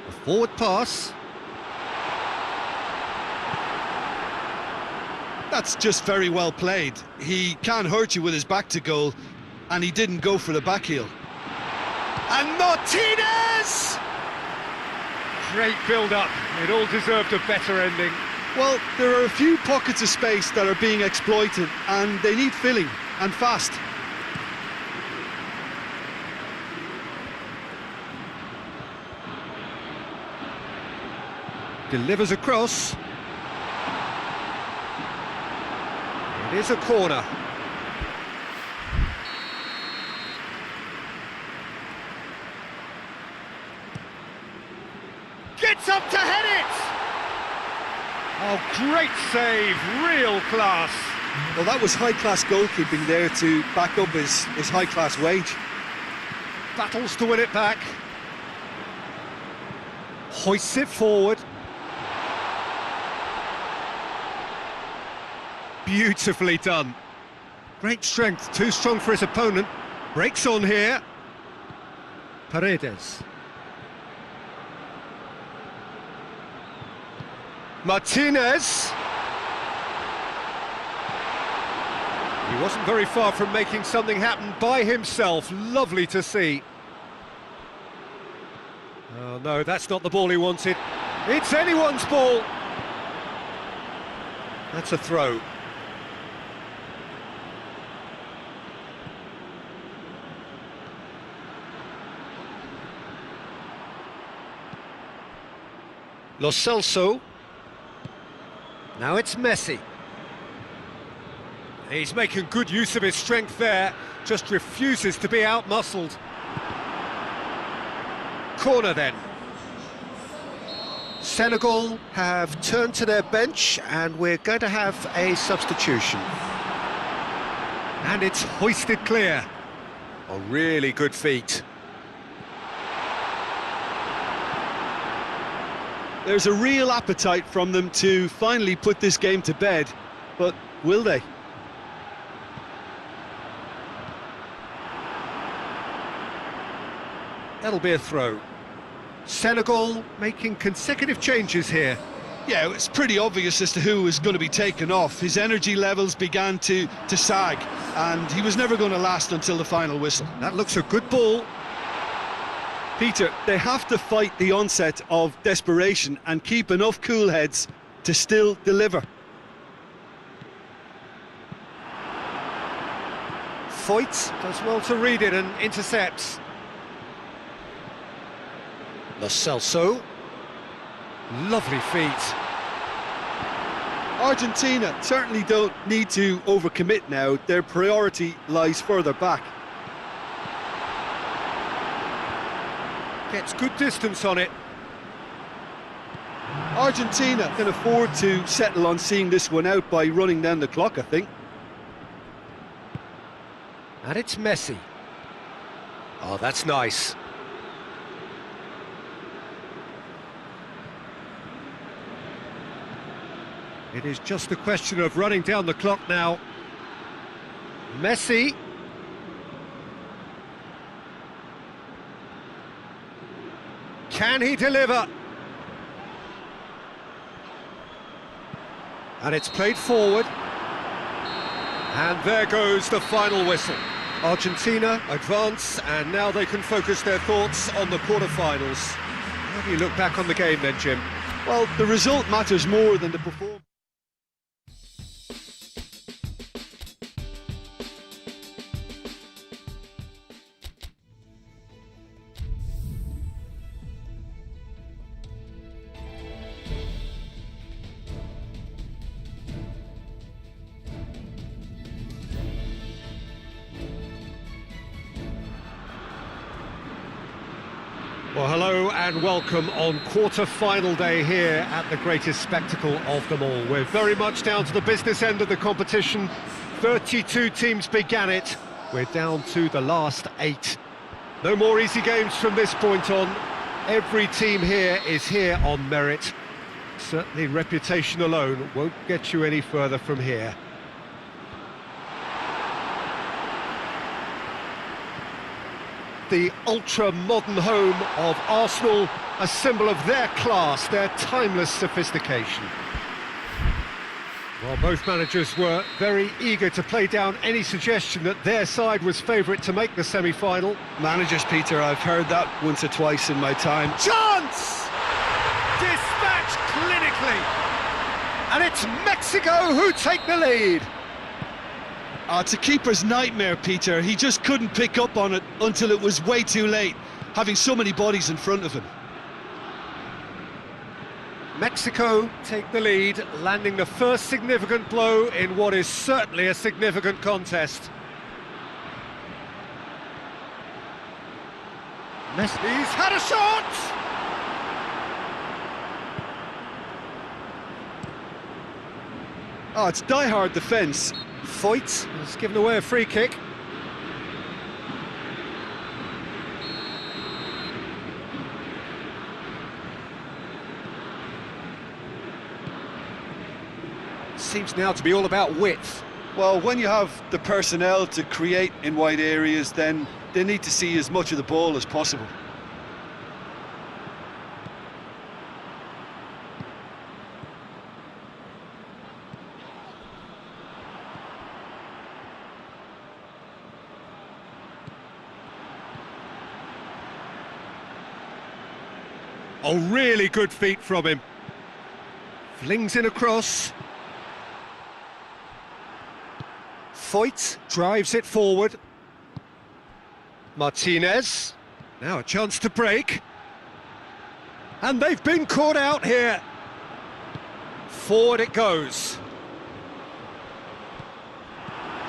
A forward pass. That's just very well played. He can hurt you with his back to goal, and he didn't go for the back heel. And Martinez! Great build-up. It all deserved a better ending. Well, there are a few pockets of space that are being exploited, and they need filling, and fast. Delivers across. It is a corner. Gets up to head it! Oh, great save, real class. Well, that was high-class goalkeeping there to back up his high-class wage. Battles to win it back. Hoists it forward. Beautifully done. Great strength, too strong for his opponent. Breaks on here. Paredes. Martinez. He wasn't very far from making something happen by himself. Lovely to see. Oh no, that's not the ball he wanted. It's anyone's ball. That's a throw. Lo Celso. Now it's Messi. He's making good use of his strength there, just refuses to be out-muscled. Corner then. Senegal have turned to their bench and we're going to have a substitution. And it's hoisted clear. A really good feat. There's a real appetite from them to finally put this game to bed, but will they? That'll be a throw. Senegal making consecutive changes here. Yeah, it's pretty obvious as to who was going to be taken off. His energy levels began to sag, and he was never going to last until the final whistle. That looks a good ball. Peter, they have to fight the onset of desperation and keep enough cool heads to still deliver. Foyt does well to read it and intercepts. Lo Celso. Lovely feet. Argentina certainly don't need to overcommit now. Their priority lies further back. Gets good distance on it. Argentina can afford to settle on seeing this one out by running down the clock, I think. And it's Messi. Oh, that's nice. It is just a question of running down the clock now. Messi. Can he deliver? And it's played forward. And there goes the final whistle. Argentina advance, and now they can focus their thoughts on the quarter-finals. How do you look back on the game then, Jim? Well, the result matters more than the performance. Well, hello and welcome on quarter-final day here at the greatest spectacle of them all. We're very much down to the business end of the competition. 32 teams began it. We're down to the last 8. No more easy games from this point on. Every team here is here on merit. Certainly reputation alone won't get you any further from here. The ultra-modern home of Arsenal, a symbol of their class, their timeless sophistication. Well, both managers were very eager to play down any suggestion that their side was favourite to make the semi-final. Managers, Peter, I've heard that once or twice in my time. Chance! Dispatched clinically! And it's Mexico who take the lead. It's a keeper's nightmare, Peter. He just couldn't pick up on it until it was way too late, having so many bodies in front of him. Mexico take the lead, landing the first significant blow in what is certainly a significant contest. He's had a shot! Oh, it's die-hard defence. Foyt has given away a free kick. Seems now to be all about width. Well, when you have the personnel to create in wide areas, then they need to see as much of the ball as possible. Oh, really good feet from him. Flings in across. Foyt drives it forward. Martinez. Now a chance to break. And they've been caught out here. Forward it goes.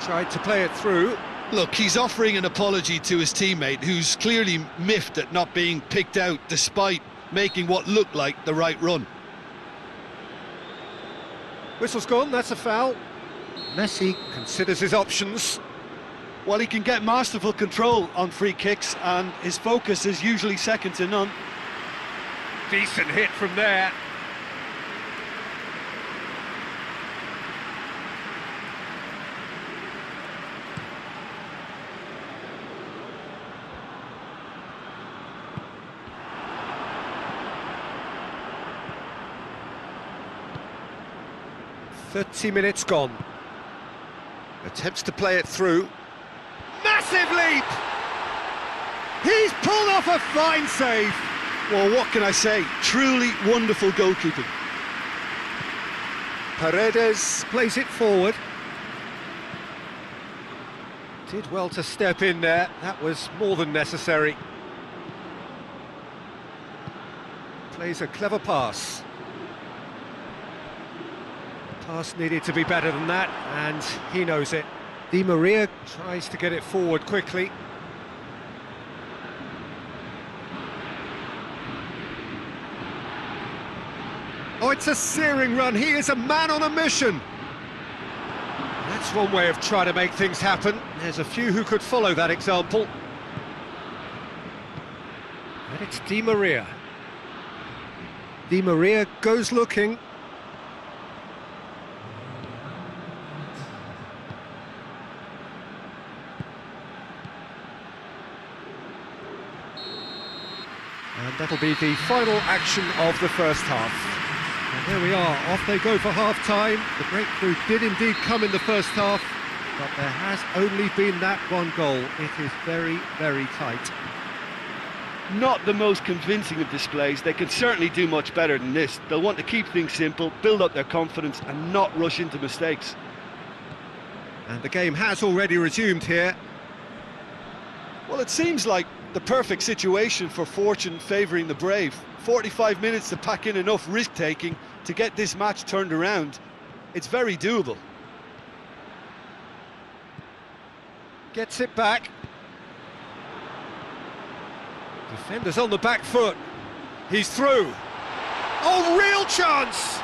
Tried to play it through. Look, he's offering an apology to his teammate, who's clearly miffed at not being picked out despite making what looked like the right run. Whistle's gone, that's a foul. Messi considers his options. Well, he can get masterful control on free kicks, and his focus is usually second to none. Decent hit from there. "30 minutes gone. Attempts to play it through. Massive leap! He's pulled off a fine save. Well, what can I say? Truly wonderful goalkeeping. Paredes plays it forward. Did well to step in there. That was more than necessary. Plays a clever pass. Pass needed to be better than that, and he knows it. Di Maria tries to get it forward quickly. Oh, it's a searing run. He is a man on a mission. That's one way of trying to make things happen. There's a few who could follow that example. And it's Di Maria. Di Maria goes looking. And that'll be the final action of the first half. And there we are, off they go for half-time. The breakthrough did indeed come in the first half, but there has only been that one goal. It is very, very tight. Not the most convincing of displays. They can certainly do much better than this. They'll want to keep things simple, build up their confidence and not rush into mistakes. And the game has already resumed here. Well, it seems like the perfect situation for fortune favouring the brave. 45 minutes to pack in enough risk-taking to get this match turned around. It's very doable. Gets it back. Defenders on the back foot. He's through. Oh, real chance!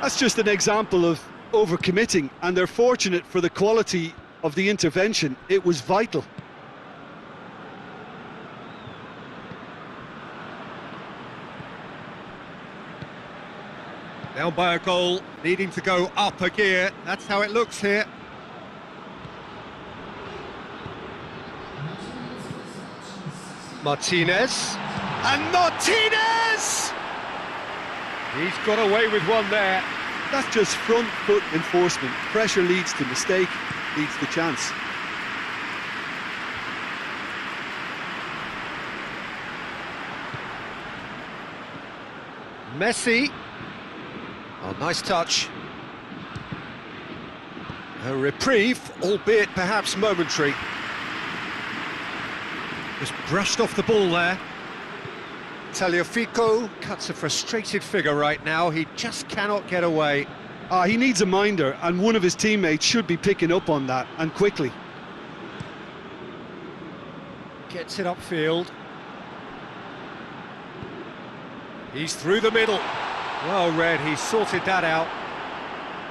That's just an example of overcommitting, and they're fortunate for the quality of the intervention. It was vital. Down by a goal, needing to go up a gear. That's how it looks here. Martinez. And Martinez! He's got away with one there. That's just front foot enforcement. Pressure leads to mistake, leads to chance. Messi. Oh, nice touch. A reprieve, albeit perhaps momentary. Just brushed off the ball there. Tagliafico cuts a frustrated figure right now. He just cannot get away. He needs a minder, and one of his teammates should be picking up on that, and quickly. Gets it upfield. He's through the middle. Well read, he sorted that out.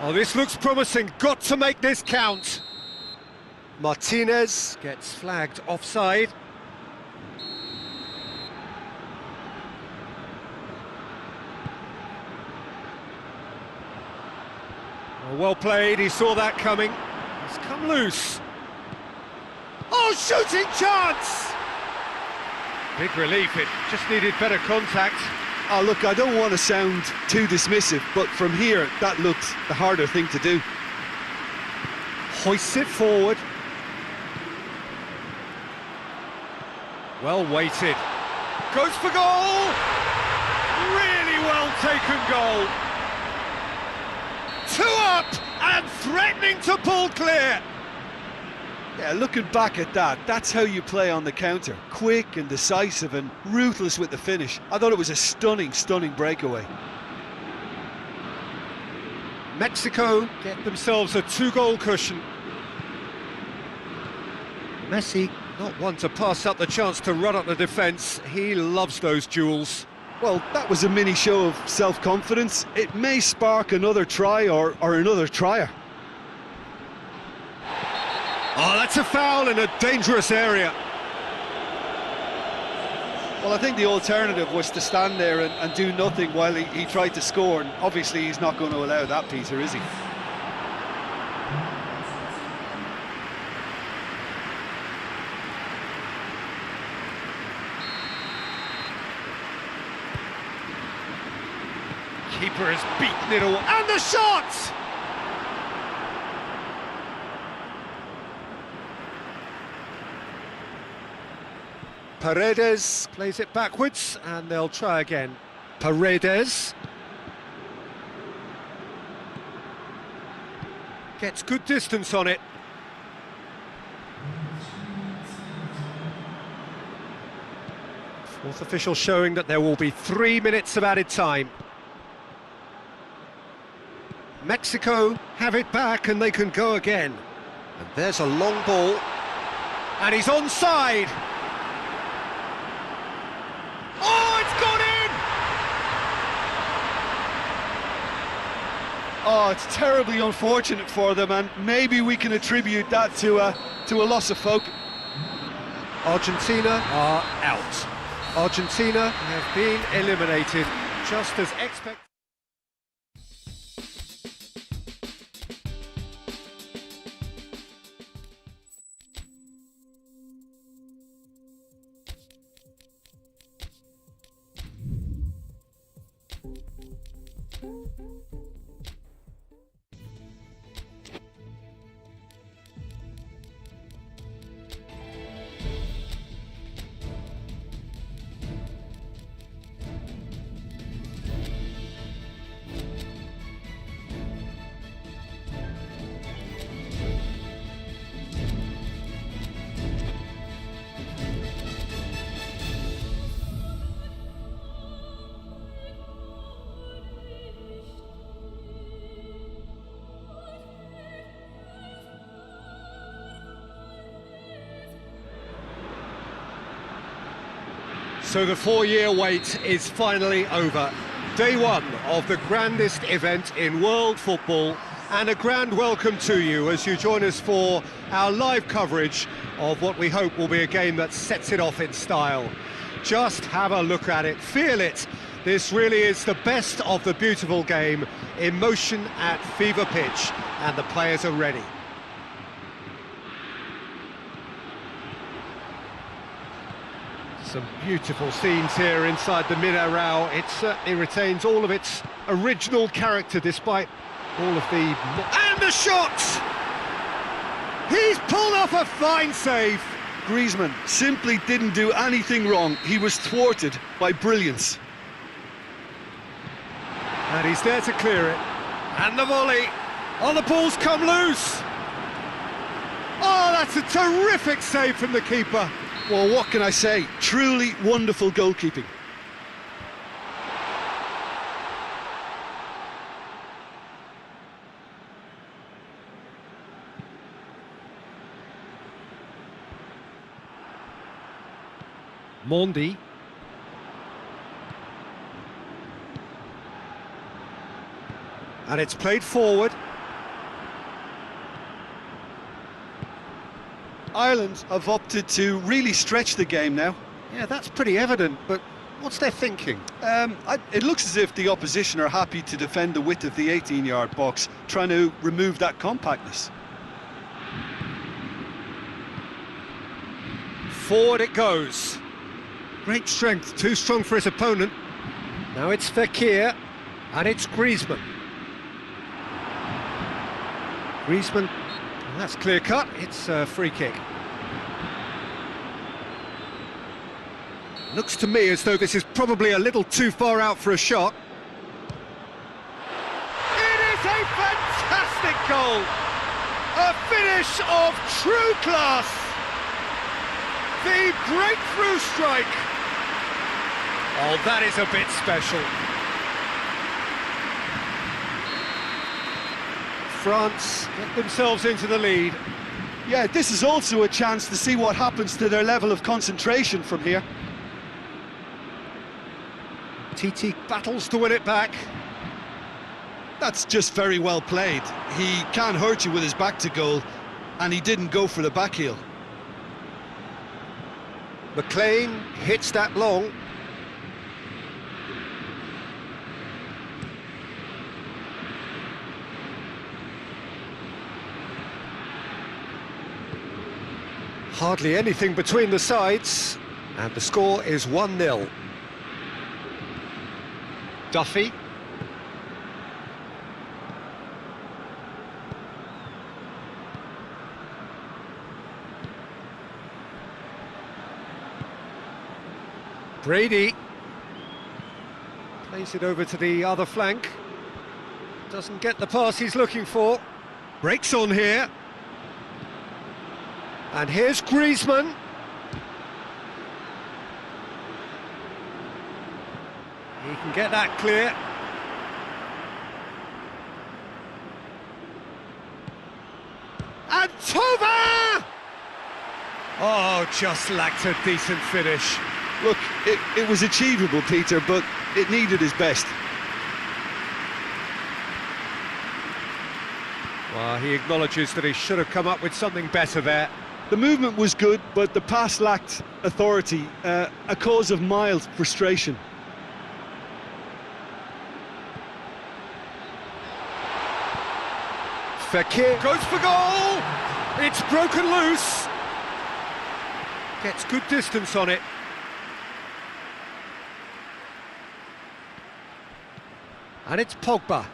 Oh, this looks promising. Got to make this count. Martinez gets flagged offside. Well played, he saw that coming. It's come loose. Oh, shooting chance! Big relief, it just needed better contact. Oh, look, I don't want to sound too dismissive, but from here, that looked the harder thing to do. Hoists it forward. Well weighted. Goes for goal! Really well taken goal. 2 up and threatening to pull clear. Yeah, looking back at that, that's how you play on the counter. Quick and decisive and ruthless with the finish. I thought it was a stunning, stunning breakaway. Mexico get themselves a 2-goal cushion. Messi, not one to pass up the chance to run up the defence. He loves those duels. Well, that was a mini show of self-confidence. It may spark another try or another trier. Oh, that's a foul in a dangerous area. Well, I think the alternative was to stand there and do nothing while he tried to score, and obviously he's not going to allow that, Peter, is he? Keeper has beaten it all, and the shot! Paredes plays it backwards, and they'll try again. Paredes gets good distance on it. Fourth official showing that there will be 3 minutes of added time. Mexico have it back and they can go again. And there's a long ball. And he's onside. Oh, it's gone in! Oh, it's terribly unfortunate for them, and maybe we can attribute that to a loss of focus. Argentina are out. Argentina have been eliminated, just as expected. So the 4-year wait is finally over. Day one of the grandest event in world football, and a grand welcome to you as you join us for our live coverage of what we hope will be a game that sets it off in style. Just have a look at it, feel it. This really is the best of the beautiful game, in motion at fever pitch, and the players are ready. Some beautiful scenes here inside the Mineirão. It certainly retains all of its original character despite all of the... And the shot! He's pulled off a fine save. Griezmann simply didn't do anything wrong. He was thwarted by brilliance. And he's there to clear it. And the volley. Oh, the ball's come loose. Oh, that's a terrific save from the keeper. Well, what can I say? Truly wonderful goalkeeping. Mondi. And it's played forward. Ireland have opted to really stretch the game now. Yeah, that's pretty evident, but What's their thinking? It looks as if the opposition are happy to defend the width of the 18-yard box, trying to remove that compactness. Forward it goes. Great strength, too strong for his opponent. Now it's Fekir, and it's Griezmann. Griezmann, well, that's clear cut, it's a free kick. Looks to me as though this is probably a little too far out for a shot. It is a fantastic goal! A finish of true class! The breakthrough strike! Oh, that is a bit special. France get themselves into the lead. Yeah, this is also a chance to see what happens to their level of concentration from here. TT battles to win it back. That's just very well played. He can hurt you with his back to goal, and he didn't go for the back heel. McLean hits that long. Hardly anything between the sides, and the score is 1-0. Duffy. Brady plays it over to the other flank. Doesn't get the pass he's looking for. Breaks on here. And here's Griezmann. He can get that clear. And Tova! Oh, just lacked a decent finish. Look, it was achievable, Peter, but it needed his best. Well, he acknowledges that he should have come up with something better there. The movement was good, but the pass lacked authority, a cause of mild frustration. Fekir goes for goal! It's broken loose! Gets good distance on it. And it's Pogba.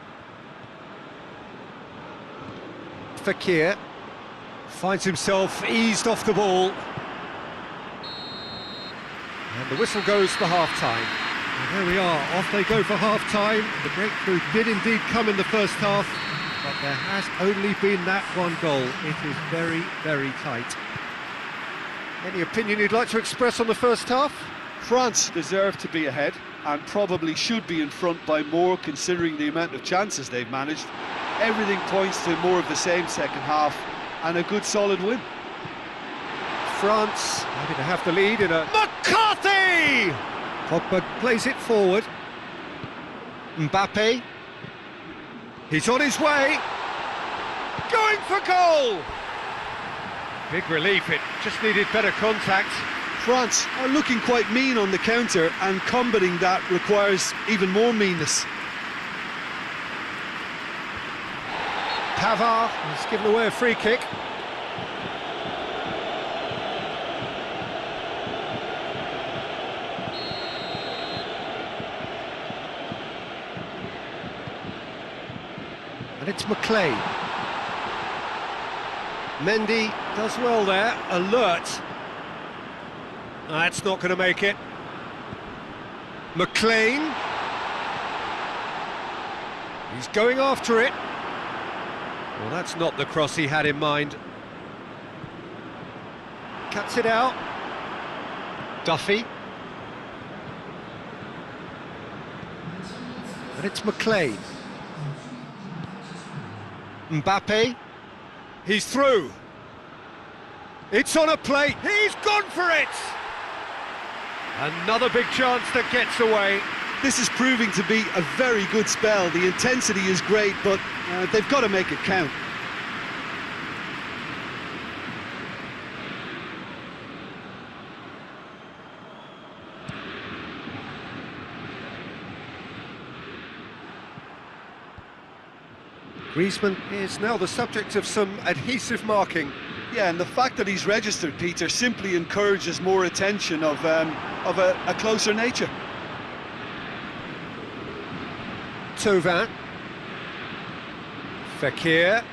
Fekir finds himself eased off the ball. And the whistle goes for half-time. And there we are, off they go for half-time. The breakthrough did indeed come in the first half, but there has only been that one goal. It is very, very tight. Any opinion you'd like to express on the first half? France deserve to be ahead and probably should be in front by more, considering the amount of chances they've managed. Everything points to more of the same second half and a good solid win. France happy to have the lead in a... McCarthy! Pogba plays it forward. Mbappe. He's on his way. Going for goal! Big relief, it just needed better contact. France are looking quite mean on the counter, and combating that requires even more meanness. Pavard has given away a free kick. And it's McLean. Mendy does well there, alert. That's not going to make it. McLean. He's going after it. Well, that's not the cross he had in mind. Cuts it out. Duffy. And it's McLean. Mbappe. He's through. It's on a plate. He's gone for it! Another big chance that gets away. This is proving to be a very good spell. The intensity is great, but they've got to make it count. Griezmann is now the subject of some adhesive marking. Yeah, and the fact that he's registered, Peter, simply encourages more attention of a closer nature. Thauvin. Fekir.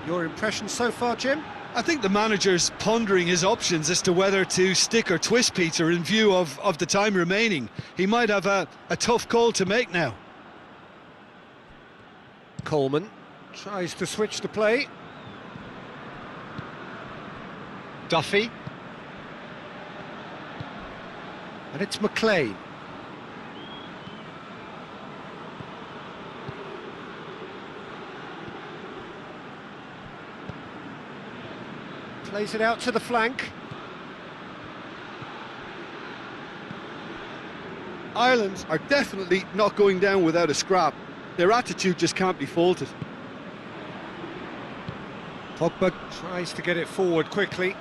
Your impression so far, Jim? I think the manager's pondering his options as to whether to stick or twist Peter in view of the time remaining. He might have a tough call to make now. Coleman tries to switch the play. Duffy. And it's McLean. Plays it out to the flank. Ireland are definitely not going down without a scrap. Their attitude just can't be faulted. Pogba tries to get it forward quickly.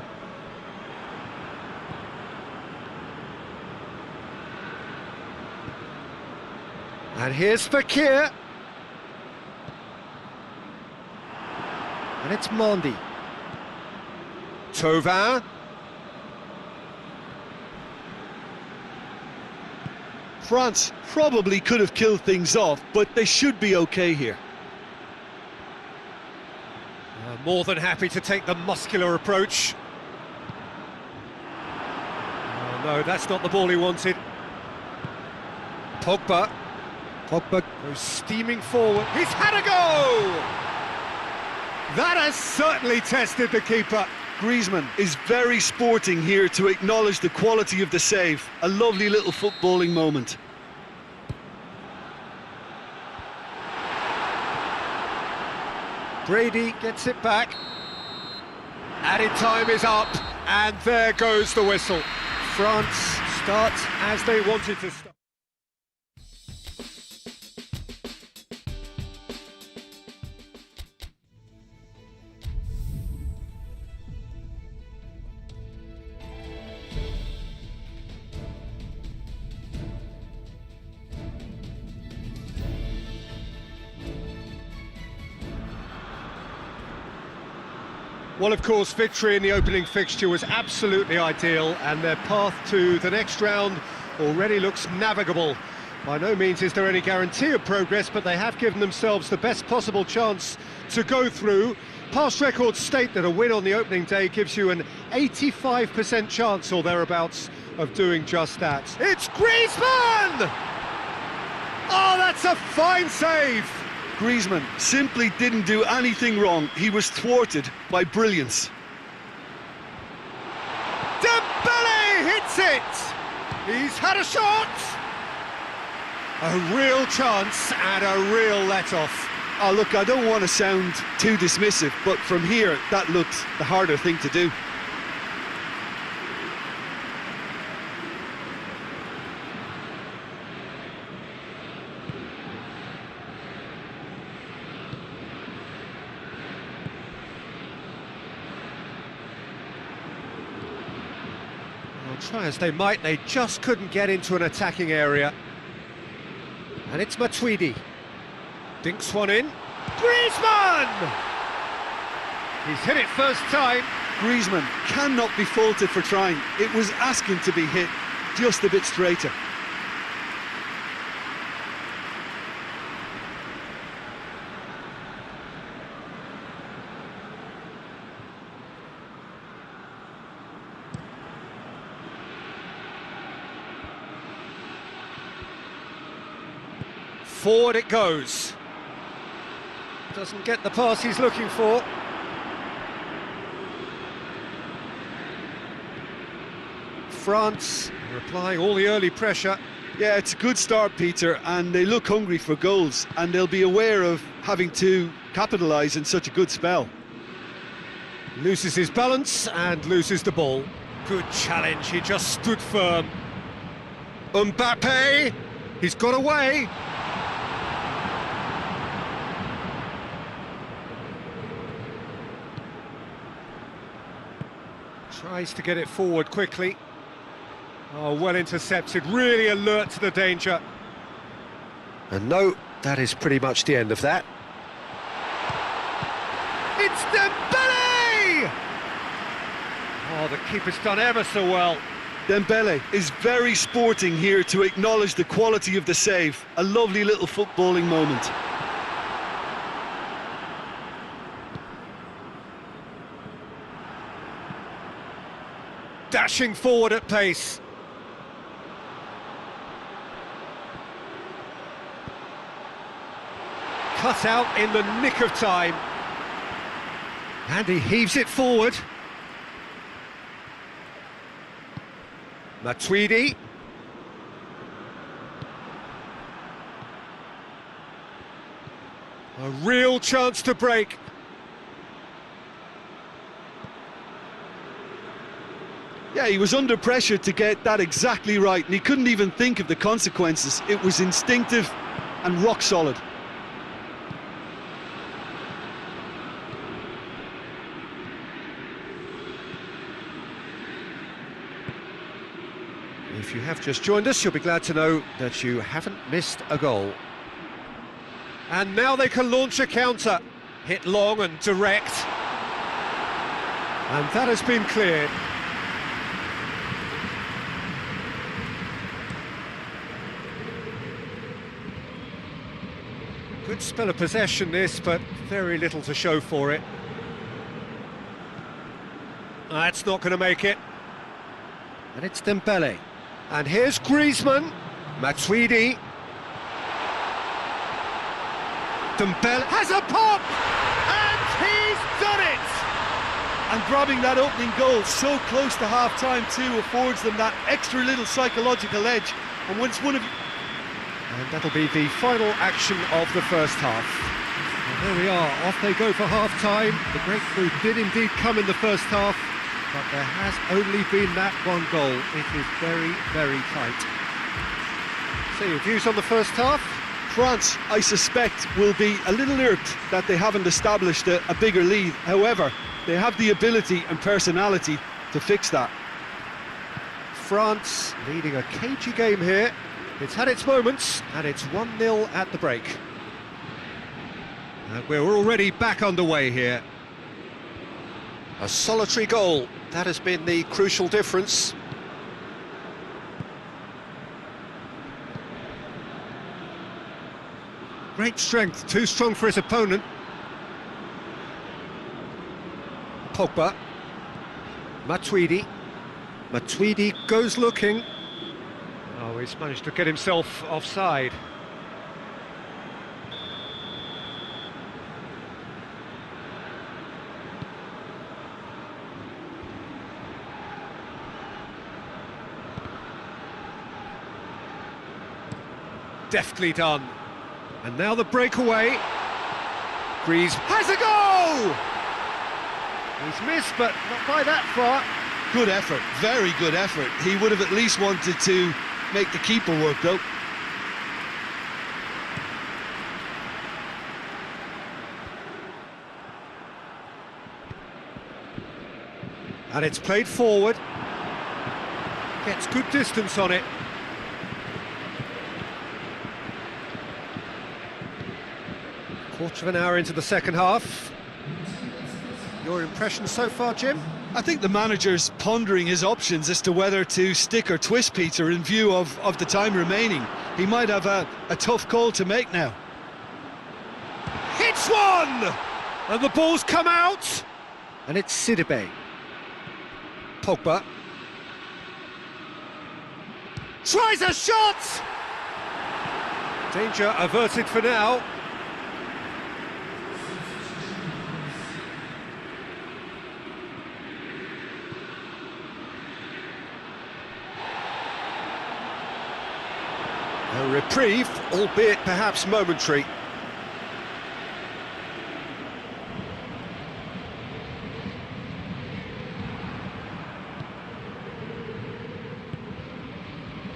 And here's Fekir. And it's Mendy. Thauvin. France probably could have killed things off, but they should be okay here. More than happy to take the muscular approach. Oh, no, that's not the ball he wanted. Pogba goes steaming forward. He's had a go! That has certainly tested the keeper. Griezmann is very sporting here to acknowledge the quality of the save. A lovely little footballing moment. Brady gets it back. Added time is up, and there goes the whistle. France starts as they wanted to start. Well, of course, victory in the opening fixture was absolutely ideal, and their path to the next round already looks navigable. By no means is there any guarantee of progress, but they have given themselves the best possible chance to go through. Past records state that a win on the opening day gives you an 85% chance or thereabouts of doing just that. It's Griezmann! Oh, that's a fine save! Griezmann simply didn't do anything wrong. He was thwarted by brilliance. Dembele hits it! He's had a shot! A real chance and a real let-off. Oh, look, I don't want to sound too dismissive, but from here, that looked the harder thing to do. Try as they might, they just couldn't get into an attacking area. And it's Matuidi. Dinks one in. Griezmann! He's hit it first time. Griezmann cannot be faulted for trying. It was asking to be hit just a bit straighter. Forward it goes. Doesn't get the pass he's looking for. France are applying all the early pressure. Yeah, it's a good start, Peter, and they look hungry for goals, and they'll be aware of having to capitalise in such a good spell. Loses his balance and loses the ball. Good challenge, he just stood firm. Mbappe, he's got away. Tries to get it forward quickly. Oh, well intercepted, really alert to the danger. And no, that is pretty much the end of that. It's Dembele! Oh, the keeper's done ever so well. Dembele is very sporting here to acknowledge the quality of the save. A lovely little footballing moment. Dashing forward at pace. Cut out in the nick of time. And he heaves it forward. Matuidi. A real chance to break. Yeah, he was under pressure to get that exactly right, and he couldn't even think of the consequences. It was instinctive and rock solid. If you have just joined us, you'll be glad to know that you haven't missed a goal. And now they can launch a counter. Hit long and direct. And that has been cleared. Good spell of possession this, but very little to show for it. That's not going to make it. And it's Dembele. And here's Griezmann. Matuidi. Dembele has a pop! And he's done it! And grabbing that opening goal so close to half-time too affords them that extra little psychological edge. And once one of you... And that'll be the final action of the first half. And there we are, off they go for half-time. The breakthrough did indeed come in the first half, but there has only been that one goal. It is very, very tight. So your views on the first half? France, I suspect, will be a little irked that they haven't established a bigger lead. However, they have the ability and personality to fix that. France leading a cagey game here. It's had its moments, and it's 1-0 at the break. And we're already back underway here. A solitary goal, that has been the crucial difference. Great strength, too strong for his opponent. Pogba. Matuidi. Matuidi goes looking. Oh, he's managed to get himself offside. Deftly done. And now the breakaway. Griezmann has a goal! He's missed, but not by that far. Good effort, very good effort. He would have at least wanted to make the keeper work, though. And it's played forward. Gets good distance on it. Quarter of an hour into the second half. Your impressions so far, Jim? I think the manager's pondering his options as to whether to stick or twist Peter in view of the time remaining. He might have a tough call to make now. Hits one! And the ball's come out! And it's Sidibe. Pogba. Tries a shot! Danger averted for now. A reprieve, albeit perhaps momentary.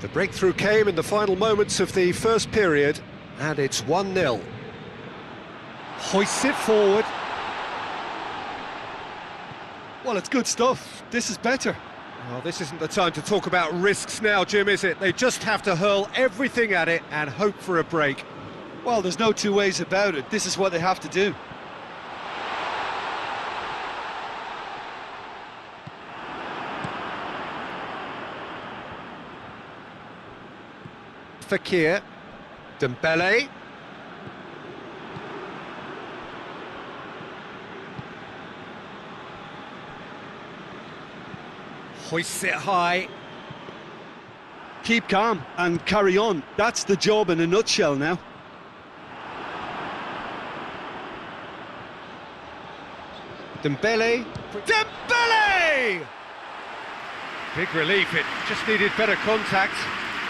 The breakthrough came in the final moments of the first period, and it's 1-0. Hoists it forward. Well, it's good stuff. This is better. Well, this isn't the time to talk about risks now, Jim, is it? They just have to hurl everything at it and hope for a break. Well, there's no two ways about it. This is what they have to do. Fakir, Dembele. Hoists it high. Keep calm and carry on. That's the job in a nutshell now. Dembele. Dembele! Big relief, it just needed better contact.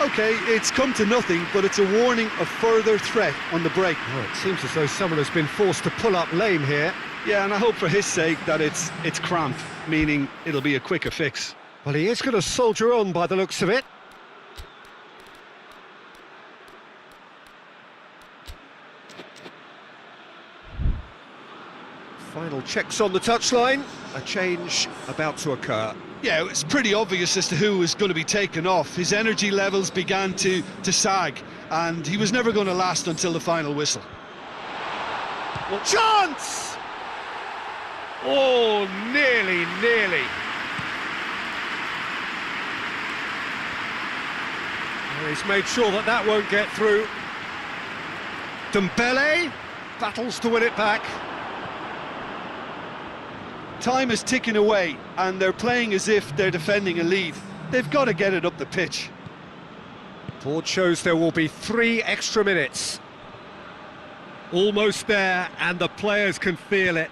Okay, it's come to nothing, but it's a warning of further threat on the break. Oh, it seems as though someone has been forced to pull up lame here. Yeah, and I hope for his sake that it's cramped, meaning it'll be a quicker fix. Well, he is going to soldier on by the looks of it. Final checks on the touchline. A change about to occur. Yeah, it's pretty obvious as to who was going to be taken off. His energy levels began to sag, and he was never going to last until the final whistle. Well, chance! Oh, nearly. Well, he's made sure that won't get through. Dembele battles to win it back. Time is ticking away, and they're playing as if they're defending a lead. They've got to get it up the pitch. Board shows there will be 3 extra minutes. Almost there, and the players can feel it.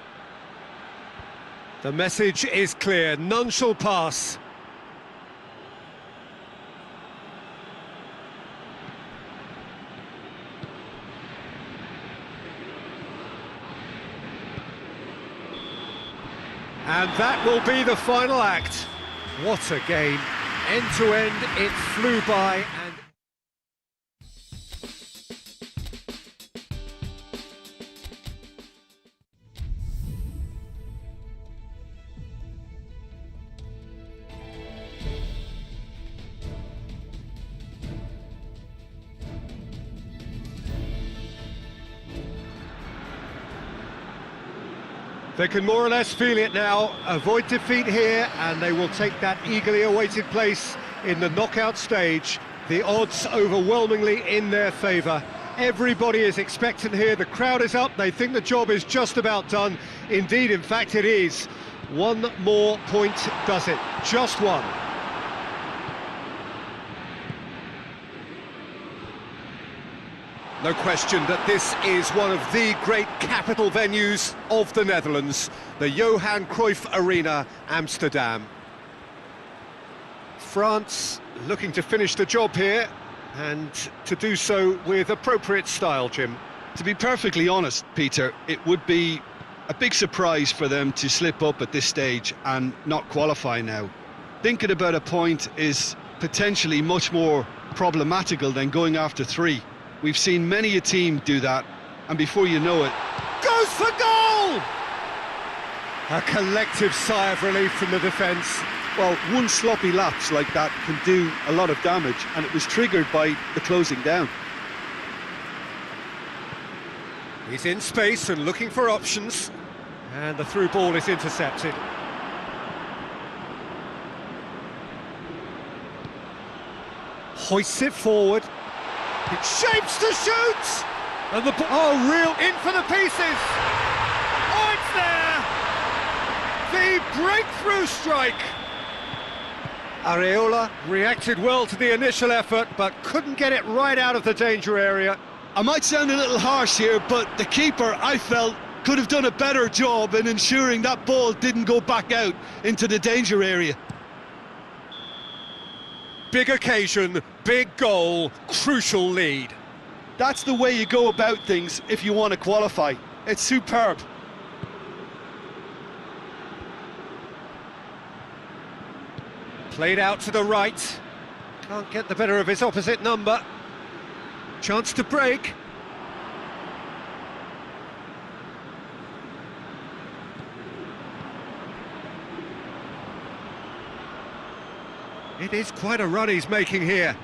The message is clear, none shall pass. And that will be the final act. What a game. End to end, it flew by and... They can more or less feel it now, avoid defeat here, and they will take that eagerly awaited place in the knockout stage. The odds overwhelmingly in their favour. Everybody is expectant here, the crowd is up, they think the job is just about done. Indeed, in fact it is. One more point does it, just one. No question that this is one of the great capital venues of the Netherlands, the Johan Cruyff Arena, Amsterdam. France looking to finish the job here, and to do so with appropriate style, Jim. To be perfectly honest, Peter, it would be a big surprise for them to slip up at this stage and not qualify now. Thinking about a point is potentially much more problematical than going after 3. We've seen many a team do that, and before you know it... Goes for goal! A collective sigh of relief from the defence. Well, one sloppy lapse like that can do a lot of damage, and it was triggered by the closing down. He's in space and looking for options, and the through ball is intercepted. Hoists it forward. It shapes to shoot! And the ball, oh, real, in for the pieces! Oh, it's there! The breakthrough strike! Areola reacted well to the initial effort, but couldn't get it right out of the danger area. I might sound a little harsh here, but the keeper, I felt, could have done a better job in ensuring that ball didn't go back out into the danger area. Big occasion, big goal, crucial lead. That's the way you go about things if you want to qualify. It's superb. Played out to the right. Can't get the better of his opposite number. Chance to break. It is quite a run he's making here.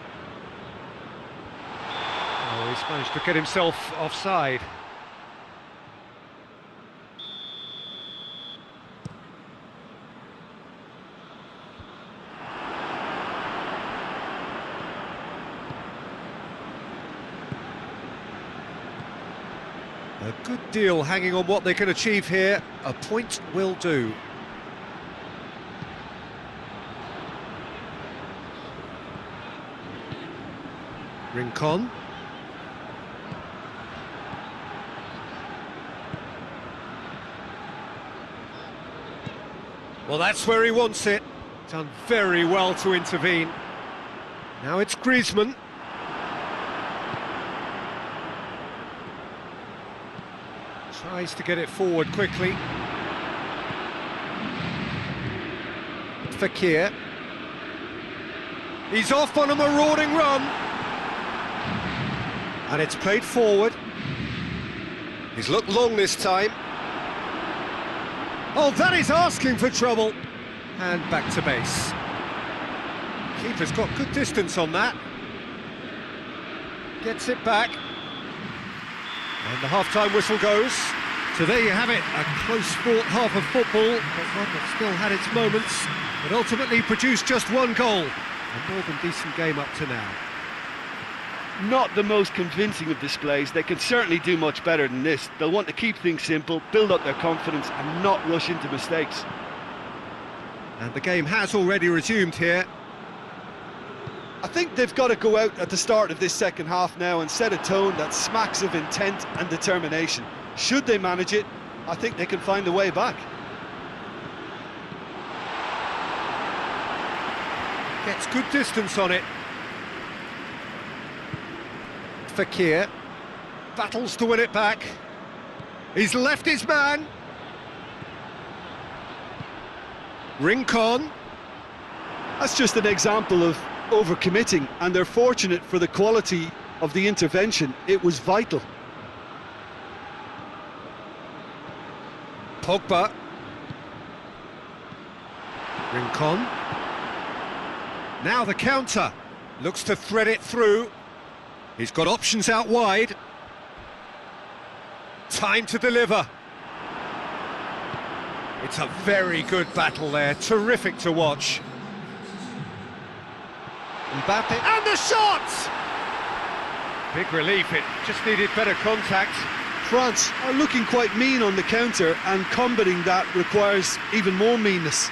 Oh, he's managed to get himself offside. A good deal hanging on what they can achieve here. A point will do. Rincon. Well, that's where he wants it. Done very well to intervene. Now it's Griezmann. Tries to get it forward quickly. Fekir. He's off on a marauding run. And it's played forward. He's looked long this time. Oh, that is asking for trouble. And back to base. Keeper's got good distance on that. Gets it back. And the half-time whistle goes. So there you have it, a close-fought half of football, but one that still had its moments, but ultimately produced just one goal. A more than decent game up to now. Not the most convincing of displays. They can certainly do much better than this. They'll want to keep things simple, build up their confidence and not rush into mistakes. And the game has already resumed here. I think they've got to go out at the start of this second half now and set a tone that smacks of intent and determination. Should they manage it, I think they can find a way back. Gets good distance on it. Fekir battles to win it back. He's left his man. Rincon. That's just an example of overcommitting, and they're fortunate for the quality of the intervention. It was vital. Pogba. Rincon. Now the counter. Looks to thread it through. He's got options out wide. Time to deliver. It's a very good battle there. Terrific to watch. Mbappe. And the shot! Big relief. It just needed better contact. France are looking quite mean on the counter, and combating that requires even more meanness.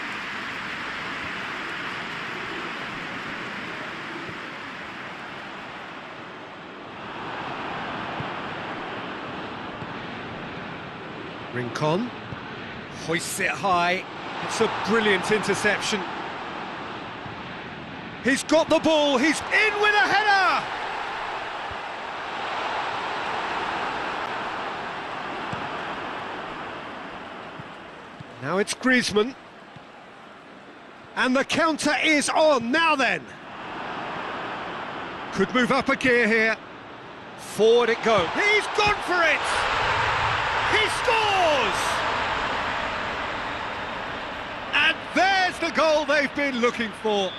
Rincon hoists it high. It's a brilliant interception. He's got the ball. He's in with a header. Now it's Griezmann. And the counter is on. Now then. Could move up a gear here. Forward it goes. He's gone for it. He scores! And there's the goal they've been looking for.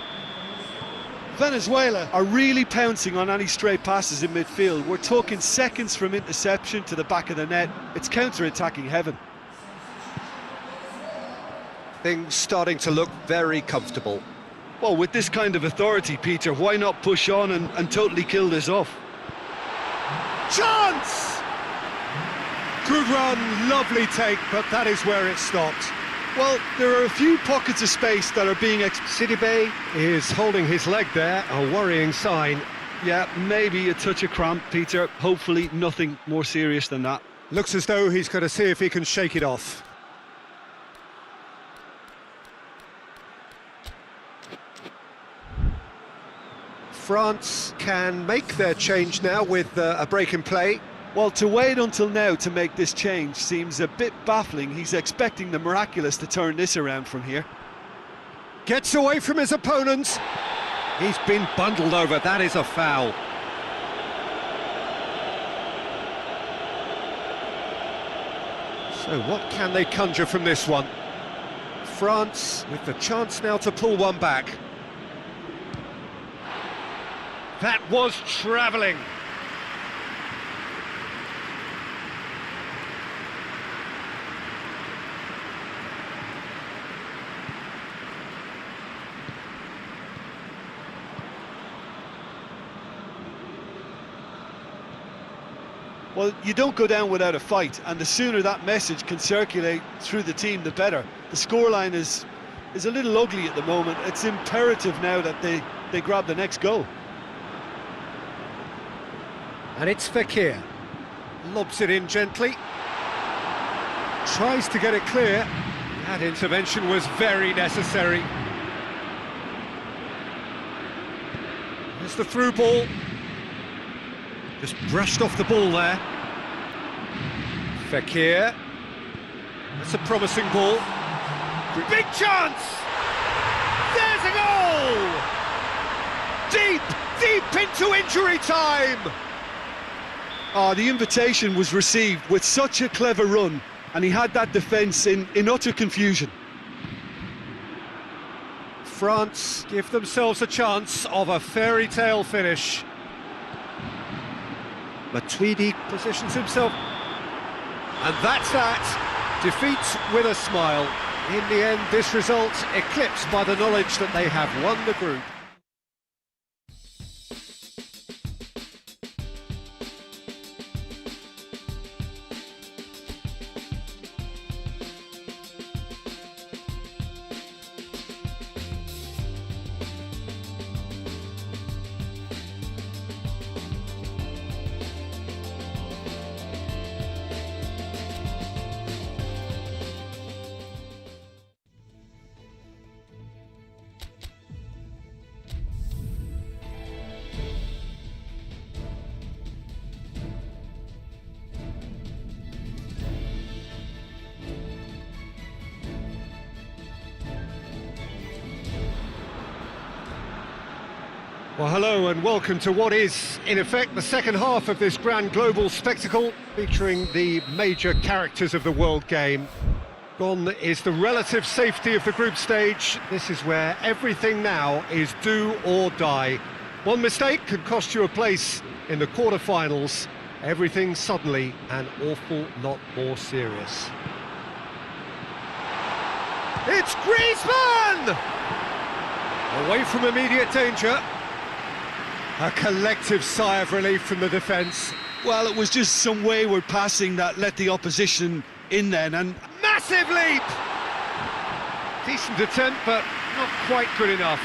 Venezuela are really pouncing on any stray passes in midfield. We're talking seconds from interception to the back of the net. It's counter-attacking heaven. Things starting to look very comfortable. Well, with this kind of authority, Peter, why not push on and totally kill this off? Chance! Good run, lovely take, but that is where it stopped. Well, there are a few pockets of space that are being... Sidibe is holding his leg there, a worrying sign. Yeah, maybe a touch of cramp, Peter. Hopefully nothing more serious than that. Looks as though he's going to see if he can shake it off. France can make their change now with a break in play. Well, to wait until now to make this change seems a bit baffling. He's expecting the miraculous to turn this around from here. Gets away from his opponents. He's been bundled over. That is a foul. So what can they conjure from this one? France with the chance now to pull one back. That was travelling. Well, you don't go down without a fight, and the sooner that message can circulate through the team, the better. The scoreline is a little ugly at the moment. It's imperative now that they grab the next goal. And it's Fekir. Lobs it in gently. Tries to get it clear. That intervention was very necessary. There's the through ball. Just brushed off the ball there. Fekir. That's a promising ball. Big chance! There's a goal! Deep into injury time! Oh, the invitation was received with such a clever run, and he had that defence in utter confusion. France give themselves a chance of a fairy tale finish. Matuidi positions himself, and that's that. Defeat with a smile. In the end, this result eclipsed by the knowledge that they have won the group. Well, hello and welcome to what is, in effect, the second half of this grand global spectacle, featuring the major characters of the world game. Gone is the relative safety of the group stage. This is where everything now is do or die. One mistake could cost you a place in the quarter-finals. Everything suddenly an awful lot more serious. It's Griezmann! Away from immediate danger. A collective sigh of relief from the defence. Well, it was just some wayward passing that let the opposition in then, and... Massive leap! Decent attempt, but not quite good enough.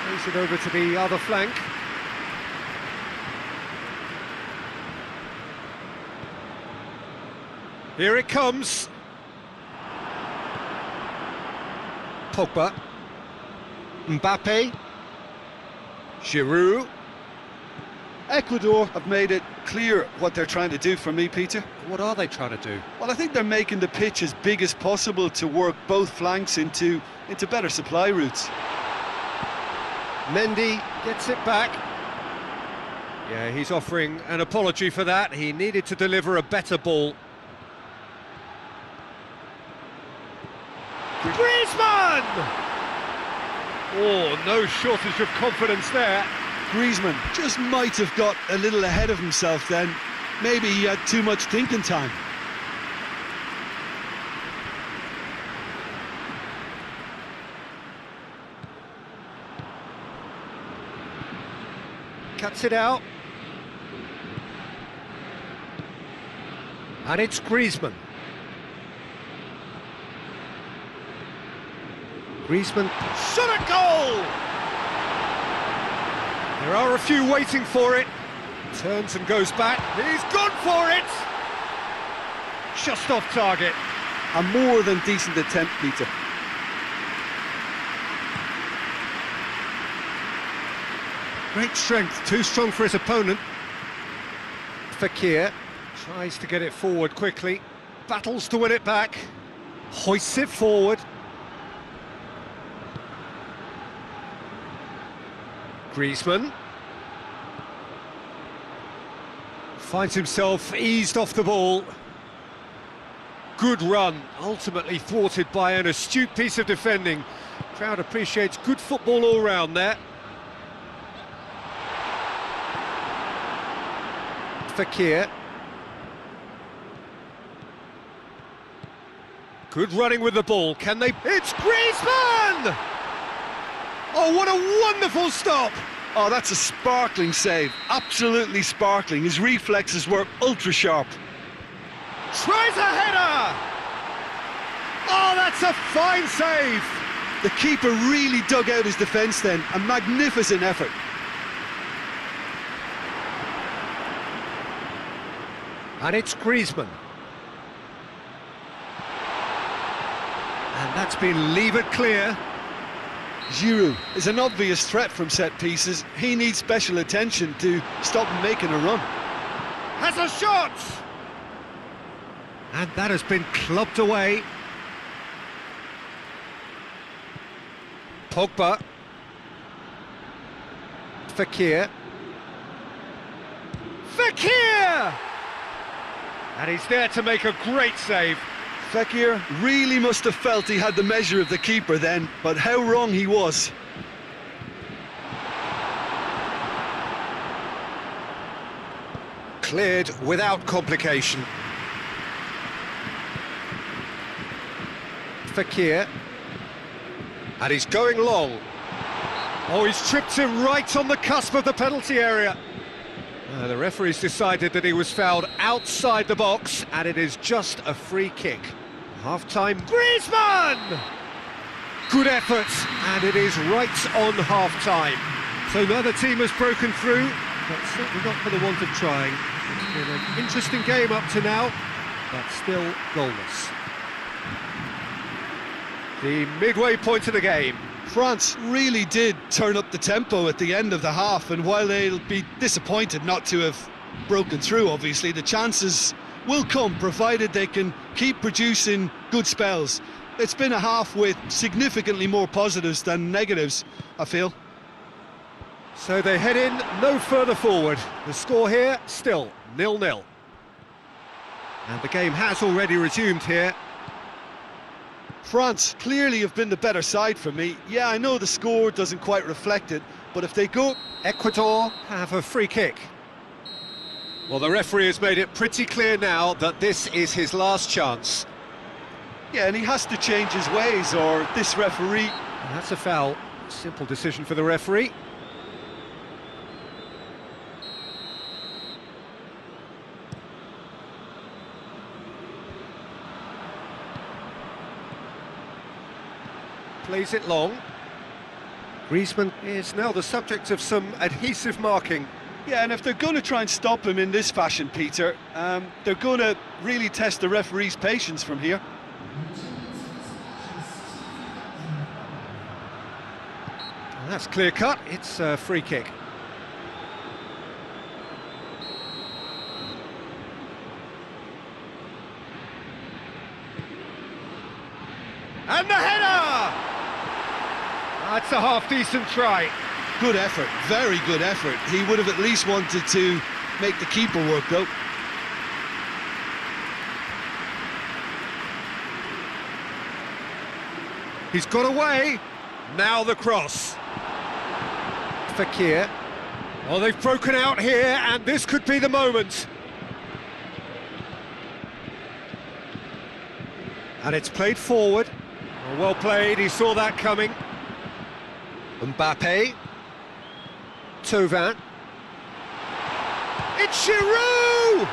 Plays it over to the other flank. Here it comes. Pogba. Mbappe, Giroud. Ecuador have made it clear what they're trying to do for me, Peter. What are they trying to do? Well, I think they're making the pitch as big as possible to work both flanks into better supply routes. Mendy gets it back. Yeah, he's offering an apology for that. He needed to deliver a better ball. Griezmann! Oh, no shortage of confidence there. Griezmann just might have got a little ahead of himself then. Maybe he had too much thinking time. Cuts it out. And it's Griezmann. Griezmann shot a goal! There are a few waiting for it. Turns and goes back. He's gone for it! Just off target. A more than decent attempt, Peter. Great strength, too strong for his opponent. Fekir tries to get it forward quickly. Battles to win it back. Hoists it forward. Griezmann finds himself eased off the ball. Good run, ultimately thwarted by an astute piece of defending. Crowd appreciates good football all round there. Fekir. Good running with the ball. Can they... It's Griezmann! Oh, what a wonderful stop! Oh, that's a sparkling save. Absolutely sparkling. His reflexes were ultra sharp. Tries a header! Oh, that's a fine save! The keeper really dug out his defence then. A magnificent effort. And it's Griezmann. And that's been levered clear. Giroud is an obvious threat from set pieces. He needs special attention to stop him making a run. Has a shot! And that has been clubbed away. Pogba. Fekir. Fekir! And he's there to make a great save. Fekir really must have felt he had the measure of the keeper then, but how wrong he was. Cleared without complication. Fekir. And he's going long. Oh, he's tripped him right on the cusp of the penalty area. The referee's decided that he was fouled outside the box, and it is just a free kick. Half-time, Griezmann! Good effort, and it is right on half-time. So neither team has broken through, but certainly not for the want of trying. It's been an interesting game up to now, but still goalless. The midway point of the game. France really did turn up the tempo at the end of the half, and while they'll be disappointed not to have broken through, obviously, the chances will come, provided they can keep producing good spells. It's been a half with significantly more positives than negatives, I feel. So they head in no further forward. The score here, still 0-0. And the game has already resumed here. France clearly have been the better side for me. Yeah, I know the score doesn't quite reflect it, but if they go... Ecuador have a free kick. Well, the referee has made it pretty clear now that this is his last chance. Yeah, and he has to change his ways, or this referee... And that's a foul. Simple decision for the referee. Plays it long. Griezmann is now the subject of some adhesive marking. Yeah, and if they're going to try and stop him in this fashion, Peter, they're going to really test the referee's patience from here. And that's clear cut. It's a free kick. And the header! That's a half-decent try. Good effort, very good effort. He would have at least wanted to make the keeper work, though. He's got away. Now the cross. Fekir. Oh, they've broken out here, and this could be the moment. And it's played forward. Oh, well played, he saw that coming. Mbappe. Thauvin. It's Giroud!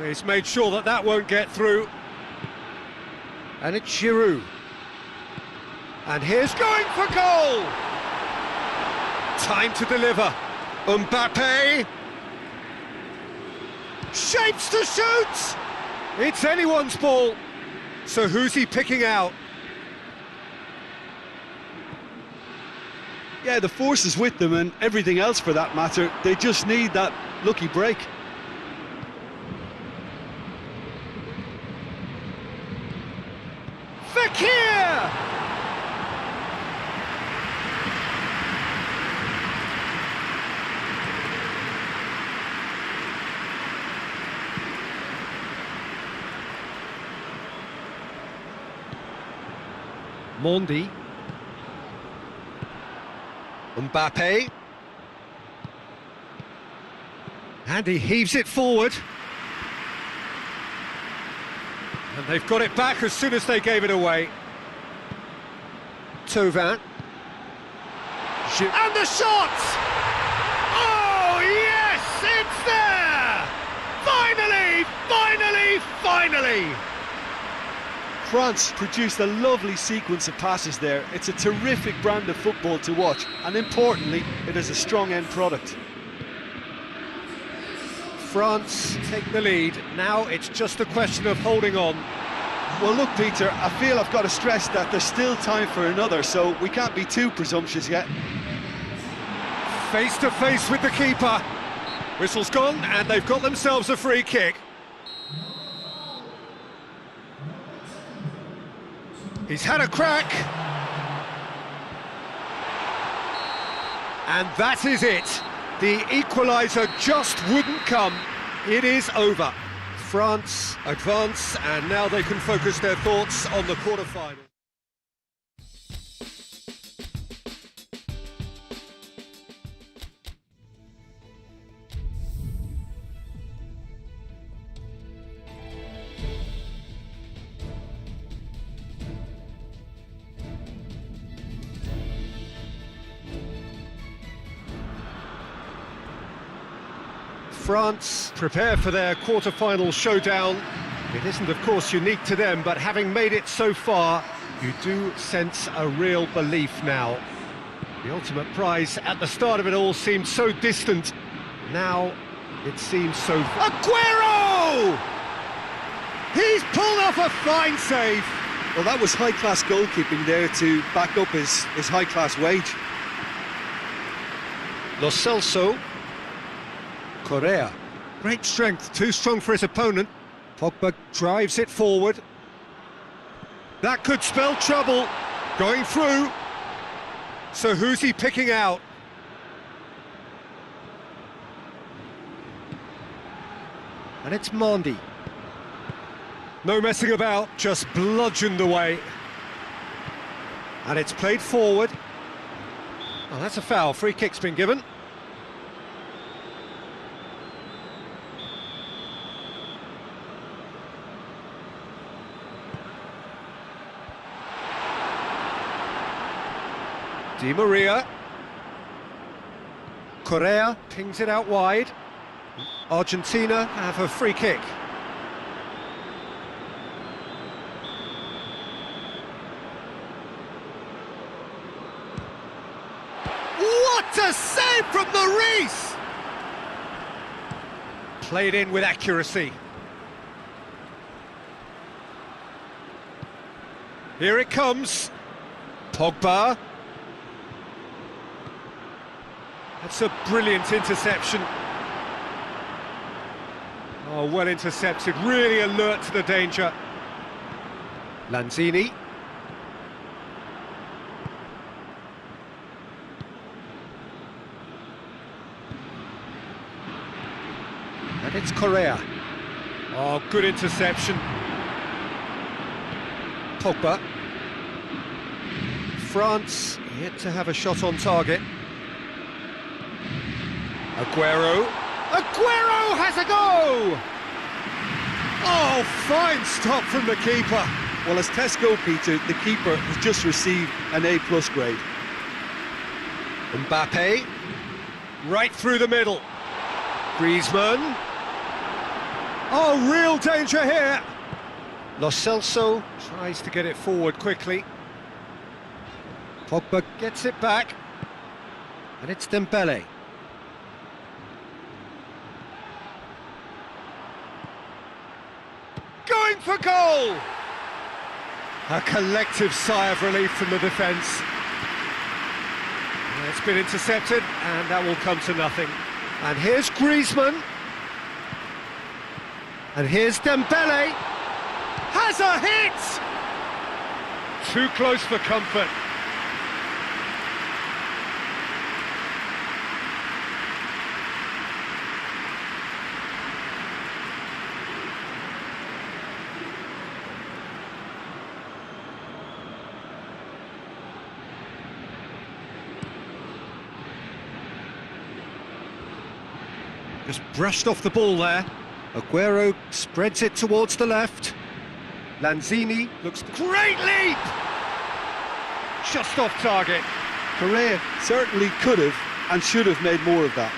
He's made sure that that won't get through. And it's Giroud. And here's going for goal! Time to deliver. Mbappe. Shapes to shoot! It's anyone's ball. So who's he picking out? Yeah, the force is with them, and everything else for that matter. They just need that lucky break. Fekir! Mondi. Mbappe. And he heaves it forward. And they've got it back as soon as they gave it away. Thauvin. And the shot! Oh, yes! It's there! Finally! Finally! Finally! France produced a lovely sequence of passes there. It's a terrific brand of football to watch, and importantly, it is a strong end product. France take the lead. Now it's just a question of holding on. Well, look, Peter, I feel I've got to stress that there's still time for another, so we can't be too presumptuous yet. Face to face with the keeper. Whistle's gone, and they've got themselves a free kick. He's had a crack. And that is it. The equaliser just wouldn't come. It is over. France advance, and now they can focus their thoughts on the quarter-final. France prepare for their quarter-final showdown. It isn't, of course, unique to them, but having made it so far, you do sense a real belief now. The ultimate prize at the start of it all seemed so distant. Now it seems so... Aguero! He's pulled off a fine save. Well, that was high-class goalkeeping there to back up his high-class wage. Lo Celso. Correa. Great strength, too strong for his opponent. Pogba drives it forward. That could spell trouble. Going through. So who's he picking out? And it's Mondi. No messing about, just bludgeoned away. And it's played forward. Oh, that's a foul. Free kick's been given. Di Maria. Correa pings it out wide. Argentina have a free kick. What a save from Maurice! Played in with accuracy. Here it comes. Pogba. That's a brilliant interception. Oh, well intercepted, really alert to the danger. Lanzini. And it's Correa. Oh, good interception. Pogba. France yet to have a shot on target. Aguero. Aguero has a go! Oh, fine stop from the keeper. Well, as tests go, Peter, the keeper has just received an A+ grade. Mbappe. Right through the middle. Griezmann. Oh, real danger here. Lo Celso tries to get it forward quickly. Pogba gets it back. And it's Dembele. Going for goal! A collective sigh of relief from the defence. It's been intercepted, and that will come to nothing. And here's Griezmann. And here's Dembele. Has a hit! Too close for comfort. Just brushed off the ball there. Aguero spreads it towards the left. Lanzini looks great leap! Just off target. Correa certainly could have and should have made more of that.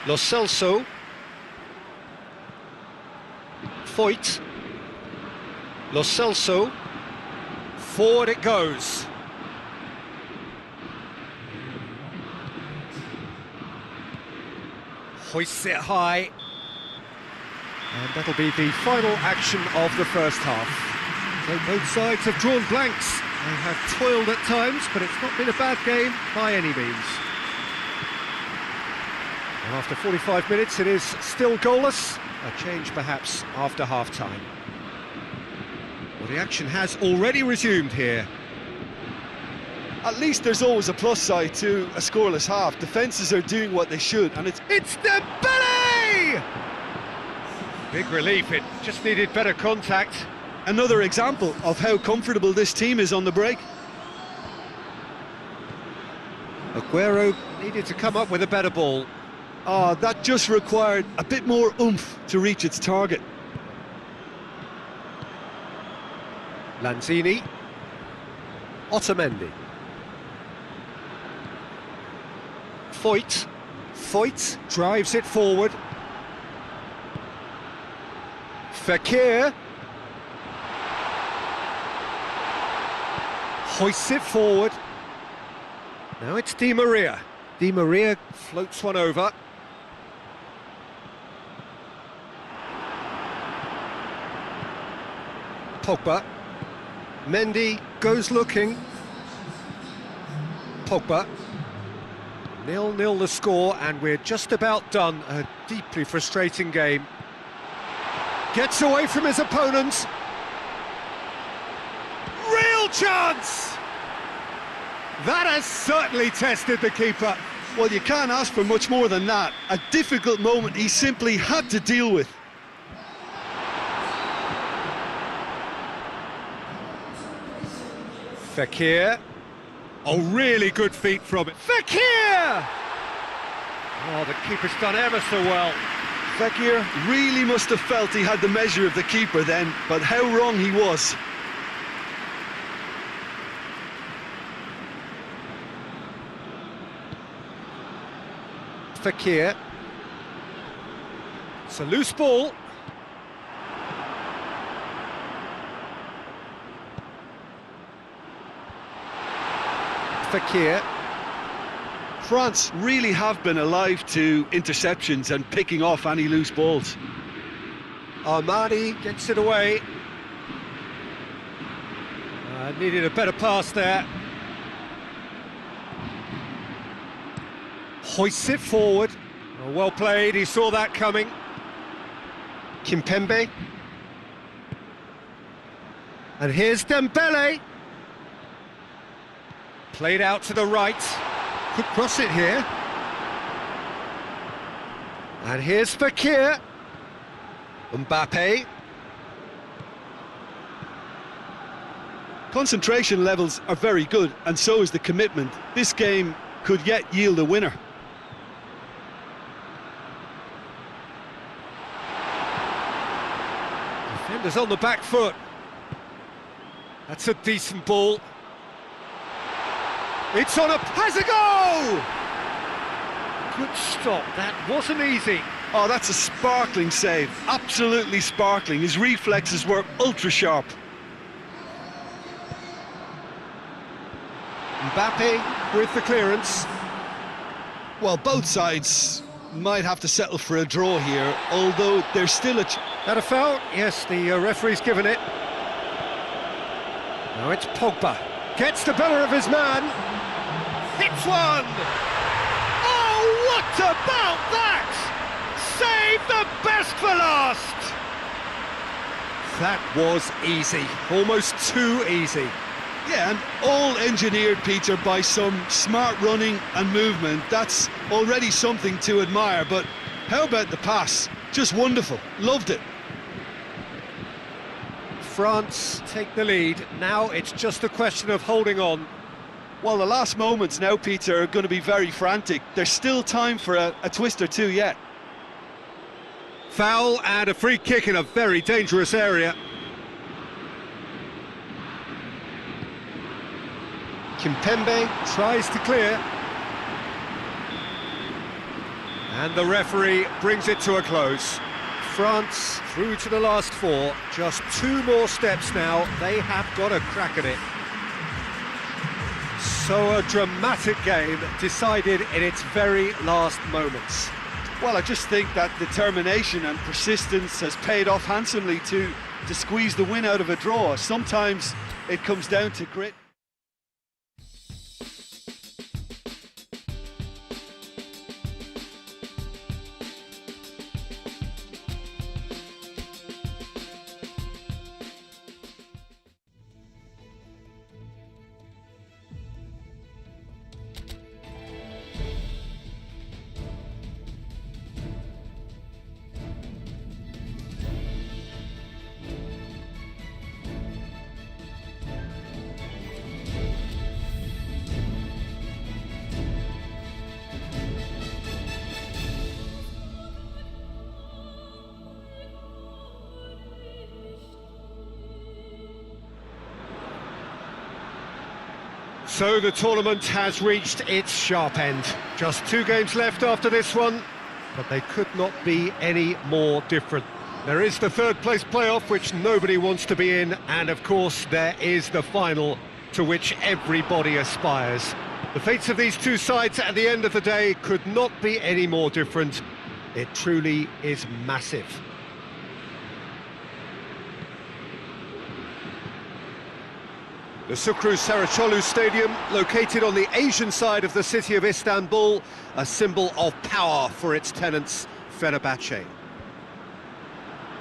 Lo Celso. Foyt. Lo Celso. Forward it goes. Hoists it high. And that'll be the final action of the first half. So both sides have drawn blanks. They have toiled at times, but it's not been a bad game by any means. And after 45 minutes, it is still goalless. A change perhaps after half-time. Well, the action has already resumed here. At least there's always a plus side to a scoreless half. Defences are doing what they should, and it's Dembele! Big relief, it just needed better contact. another example of how comfortable this team is on the break. Aguero needed to come up with a better ball. Oh, that just required a bit more oomph to reach its target. Lanzini. Otamendi. Foyt. Foyt drives it forward. Fekir. Hoists it forward. Now it's Di Maria. Di Maria floats one over. Pogba. Mendy goes looking. Pogba. 0-0 the score, and we're just about done. A deeply frustrating game. Gets away from his opponents. Real chance! That has certainly tested the keeper. Well, you can't ask for much more than that. A difficult moment he simply had to deal with. Fekir. Oh, really good feet from it. Fekir! Oh, the keeper's done ever so well. Fekir really must have felt he had the measure of the keeper then, but how wrong he was. Fekir. It's a loose ball. Fekir. France really have been alive to interceptions and picking off any loose balls. Armani gets it away. Needed a better pass there. Hoists it forward. Oh, well played, he saw that coming. Kimpembe. And here's Dembele. Played out to the right. Could cross it here. And here's Fekir. Mbappe. Concentration levels are very good, and so is the commitment. This game could yet yield a winner. Defenders on the back foot. That's a decent ball. It's on has a goal! Good stop, that wasn't easy. Oh, that's a sparkling save, absolutely sparkling. His reflexes were ultra sharp. Mbappe with the clearance. Well, both sides might have to settle for a draw here, although there's still a... That a foul? Yes, the referee's given it. Now it's Pogba. Gets the better of his man. Hits one! Oh, what about that? Save the best for last! That was easy. Almost too easy. Yeah, and all engineered, Peter, by some smart running and movement. That's already something to admire, but how about the pass? Just wonderful. Loved it. France take the lead. Now it's just a question of holding on. Well, the last moments now, Peter, are going to be very frantic. There's still time for a twist or two yet. Foul and a free kick in a very dangerous area. Kimpembe tries to clear. And the referee brings it to a close. France through to the last four. Just 2 more steps now. They have got a crack at it. So a dramatic game decided in its very last moments. Well, I just think that determination and persistence has paid off handsomely to squeeze the win out of a draw. Sometimes it comes down to grit. So the tournament has reached its sharp end. Just 2 games left after this one, but they could not be any more different. There is the 3rd place playoff, which nobody wants to be in, and of course there is the final, to which everybody aspires. The fates of these 2 sides at the end of the day could not be any more different. It truly is massive. The Sukru Saraçoğlu Stadium, located on the Asian side of the city of Istanbul, a symbol of power for its tenants, Fenerbahce.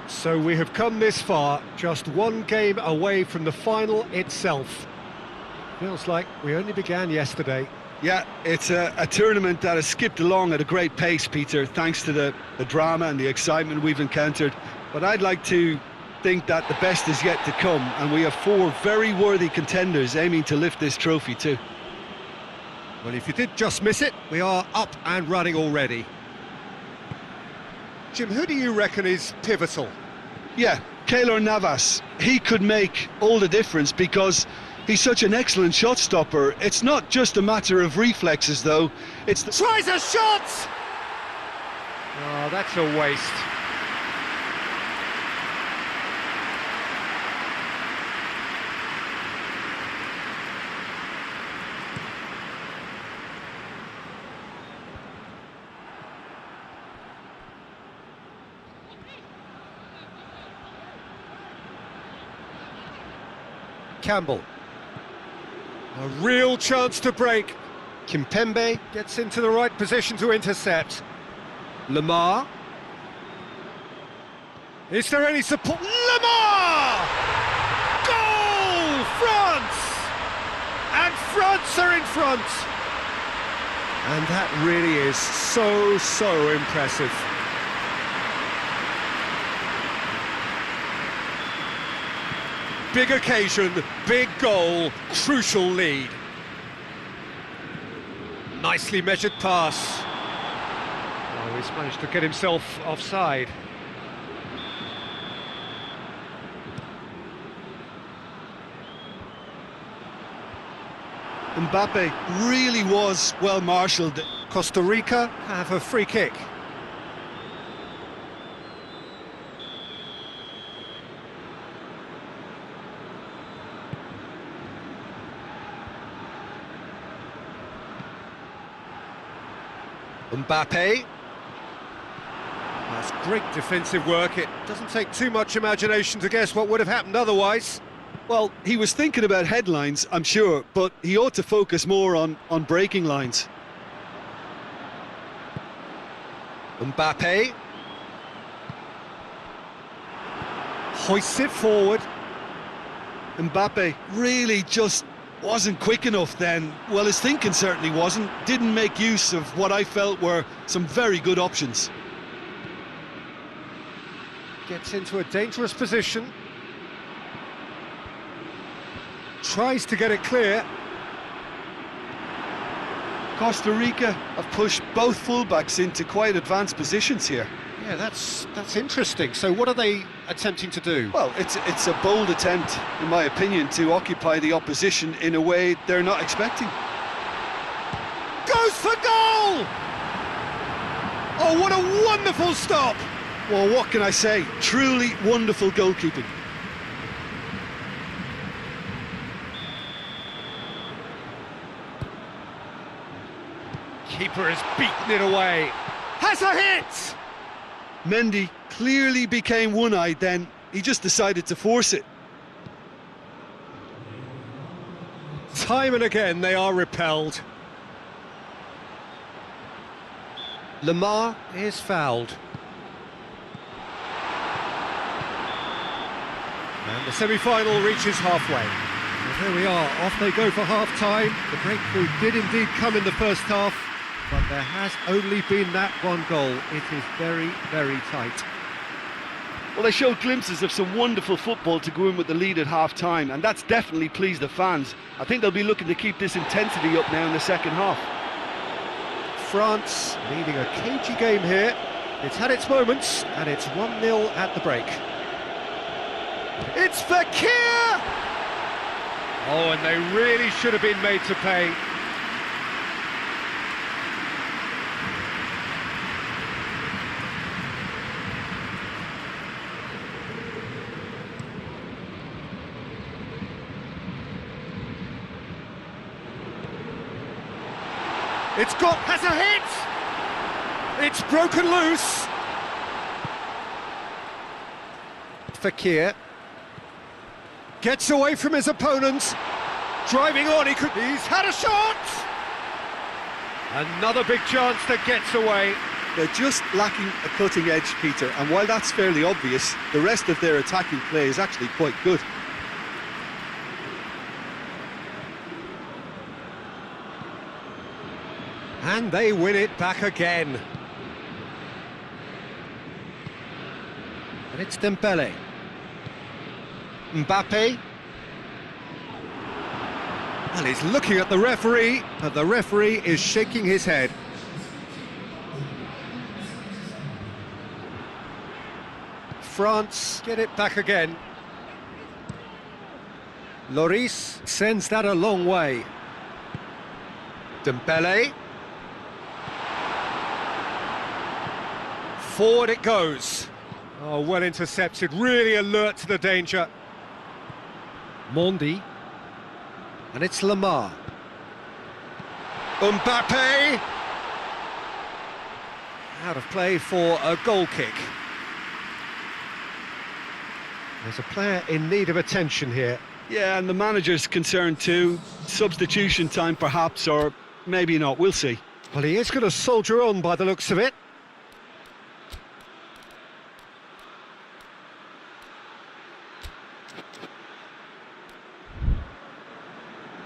So we have come this far, just 1 game away from the final itself. Feels like we only began yesterday. Yeah, it's a tournament that has skipped along at a great pace, Peter, thanks to the drama and the excitement we've encountered. But I'd like to think that the best is yet to come, and we have 4 very worthy contenders aiming to lift this trophy too. Well, if you did just miss it, we are up and running already. Jim, who do you reckon is pivotal? Yeah, Keylor Navas. He could make all the difference because he's such an excellent shot stopper. It's not just a matter of reflexes though, it's the... Tries a shot! Oh, that's a waste. Campbell. A real chance to break. Kimpembe gets into the right position to intercept. Lemar. Is there any support? Lemar! Goal! France! And France are in front! And that really is so impressive. Big occasion, big goal, crucial lead. Nicely measured pass. Oh, he's managed to get himself offside. Mbappe really was well marshalled. Costa Rica have a free kick. Mbappe. That's great defensive work. It doesn't take too much imagination to guess what would have happened otherwise. Well, he was thinking about headlines, I'm sure, but he ought to focus more on breaking lines. Mbappe. Hoists it forward. Mbappe really just wasn't quick enough then. Well, his thinking certainly wasn't. Didn't make use of what I felt were some very good options. Gets into a dangerous position. Tries to get it clear. Costa Rica have pushed both fullbacks into quite advanced positions here. Yeah, that's interesting. So what are they attempting to do? Well, it's a bold attempt, in my opinion, to occupy the opposition in a way they're not expecting. Goes for goal! Oh, what a wonderful stop! Well, what can I say? Truly wonderful goalkeeping. Keeper has beaten it away. Has a hit! Mendy clearly became one-eyed then. He just decided to force it. Time and again they are repelled. Lamar is fouled. And the semi-final reaches halfway. Well, there we are, off they go for half-time. The breakthrough did indeed come in the first half, but there has only been that one goal. It is very, very tight. Well, they showed glimpses of some wonderful football to go in with the lead at half-time, and that's definitely pleased the fans. I think they'll be looking to keep this intensity up now in the second half. France leading a cagey game here. It's had its moments, and it's 1-0 at the break. It's Fekir! Oh, and they really should have been made to pay. Has a hit! It's broken loose! Fekir gets away from his opponent, driving on, he's had a shot! Another big chance that gets away. They're just lacking a cutting edge, Peter, and while that's fairly obvious, the rest of their attacking play is actually quite good. And they win it back again. And it's Dembele. Mbappe. And he's looking at the referee, but the referee is shaking his head. France get it back again. Lloris sends that a long way. Dembele. Forward it goes. Oh, well intercepted, really alert to the danger. Mondi. And it's Lamar. Mbappe! Out of play for a goal kick. There's a player in need of attention here. Yeah, and the manager's concerned too. Substitution time perhaps, or maybe not, we'll see. Well, he is going to soldier on by the looks of it.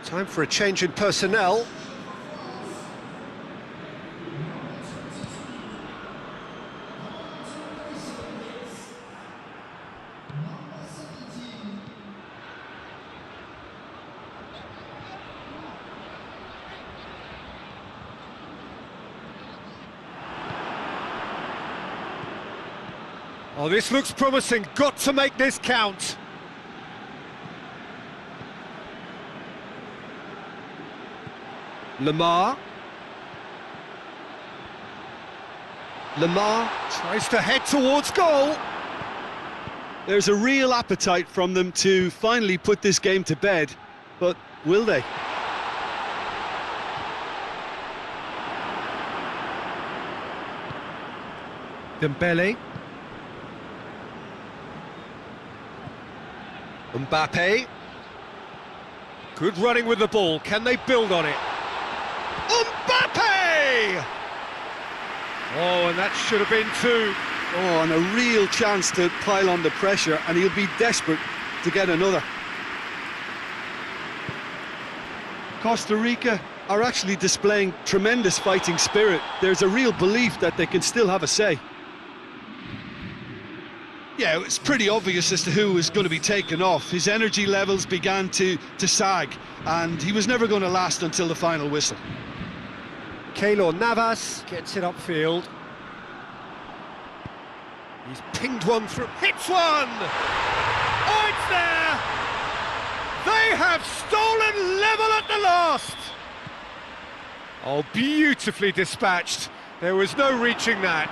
Time for a change in personnel. Oh, this looks promising. Got to make this count. Lamar. Lamar tries to head towards goal. There's a real appetite from them to finally put this game to bed, but will they? Dembele. Mbappe. Good running with the ball. Can they build on it? Mbappe! Oh, and that should have been two. Oh, and a real chance to pile on the pressure, and he'll be desperate to get another. Costa Rica are actually displaying tremendous fighting spirit. There's a real belief that they can still have a say. Yeah, it's pretty obvious as to who was going to be taken off. His energy levels began to sag, and he was never going to last until the final whistle. Keylor Navas gets it upfield. He's pinged one through, hits one! Oh, it's there! They have stolen level at the last! Oh, beautifully dispatched. There was no reaching that.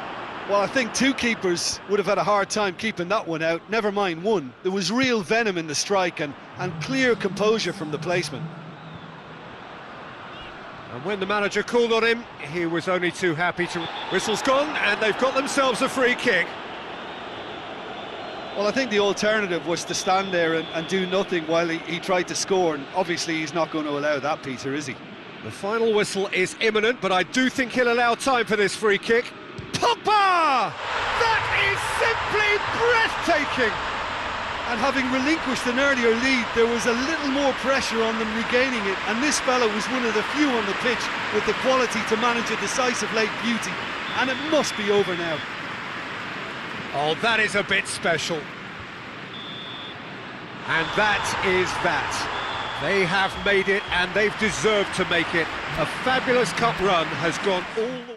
Well, I think two keepers would have had a hard time keeping that one out, never mind one. There was real venom in the strike and clear composure from the placement. And when the manager called on him, he was only too happy to... Whistle's gone, and they've got themselves a free kick. Well, I think the alternative was to stand there and do nothing while he tried to score, and obviously he's not going to allow that, Peter, is he? The final whistle is imminent, but I do think he'll allow time for this free kick. Pogba! That is simply breathtaking! And having relinquished an earlier lead, there was a little more pressure on them regaining it, and this fella was one of the few on the pitch with the quality to manage a decisive late beauty, and it must be over now. Oh, that is a bit special. And that is that. They have made it, and they've deserved to make it. A fabulous cup run has gone all the way.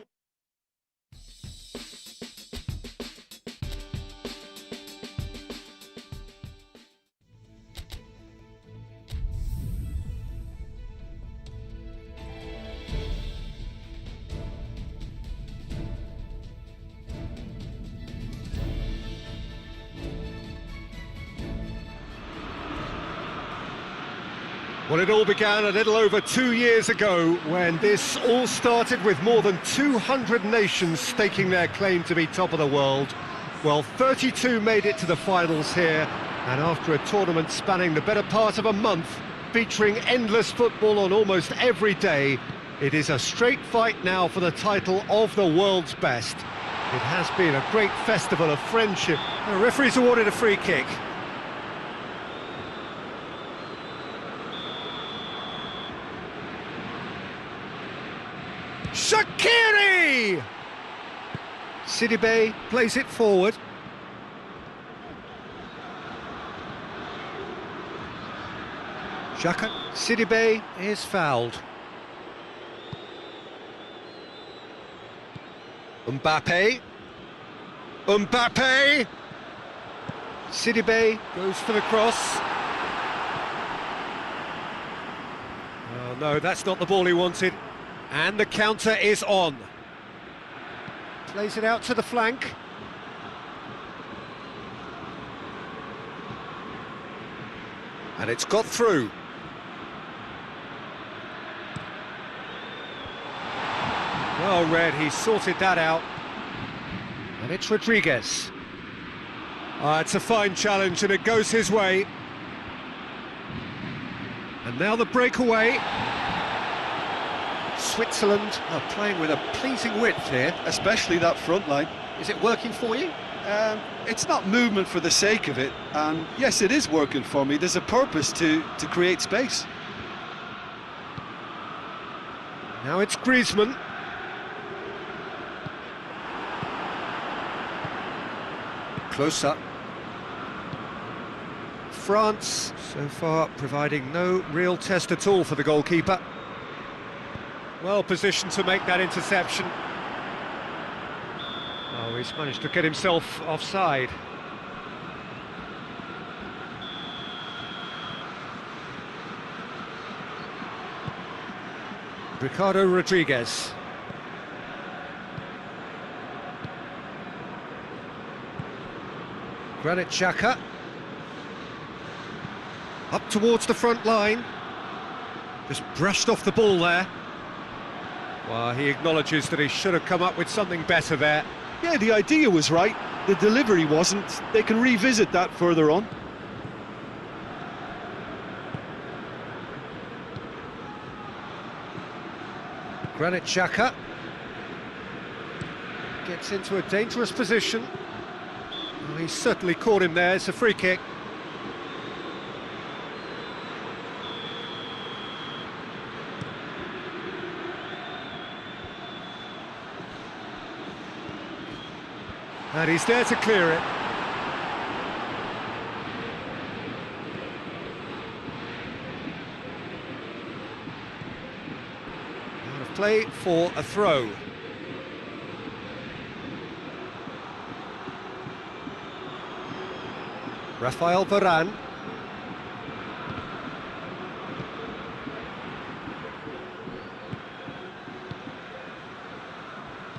Well, it all began a little over 2 years ago when this all started with more than 200 nations staking their claim to be top of the world. Well, 32 made it to the finals here, and after a tournament spanning the better part of a month, featuring endless football on almost every day, it is a straight fight now for the title of the world's best. It has been a great festival of friendship. The referee's awarded a free kick. Shaqiri! Sidibe plays it forward. Xhaka. Sidibe is fouled. Mbappe. Mbappe! Sidibe goes for the cross. Oh no, that's not the ball he wanted. And the counter is on. Plays it out to the flank. And it's got through. Well read, he sorted that out. And it's Rodriguez. It's a fine challenge and it goes his way. And now the breakaway. Switzerland are playing with a pleasing width here. Especially that front line. Is it working for you? It's not movement for the sake of it, and yes, it is working for me. There's a purpose to create space. Now it's Griezmann. Close up. France, so far, providing no real test at all for the goalkeeper. Well positioned to make that interception. Oh, he's managed to get himself offside. Ricardo Rodriguez. Granit Xhaka. Up towards the front line. Just brushed off the ball there. Well, he acknowledges that he should have come up with something better there. Yeah, the idea was right, the delivery wasn't. They can revisit that further on. Granit Xhaka gets into a dangerous position. Oh, he certainly caught him there. It's a free kick. And he's there to clear it. Out of Play for a throw. Rafael Varane.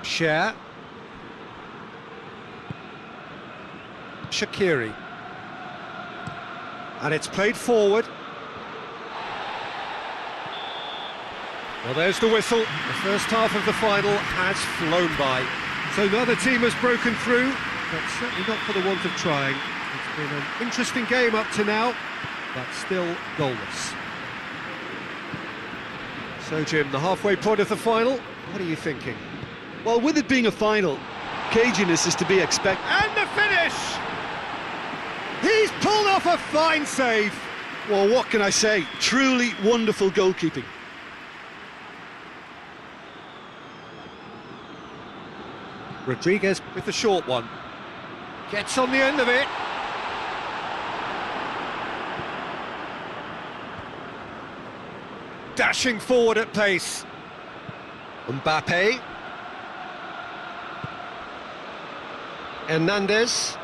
Share. Shaqiri. And it's played forward. Well, there's the whistle. The first half of the final has flown by. So neither team has broken through, but certainly not for the want of trying. It's been an interesting game up to now, but still goalless. So, Jim, the halfway point of the final, what are you thinking? Well, with it being a final, caginess is to be expected. And the finish! He's pulled off a fine save. Well, what can I say? Truly wonderful goalkeeping. Rodriguez with the short one. Gets on the end of it. Dashing forward at pace. Mbappe. Hernandez.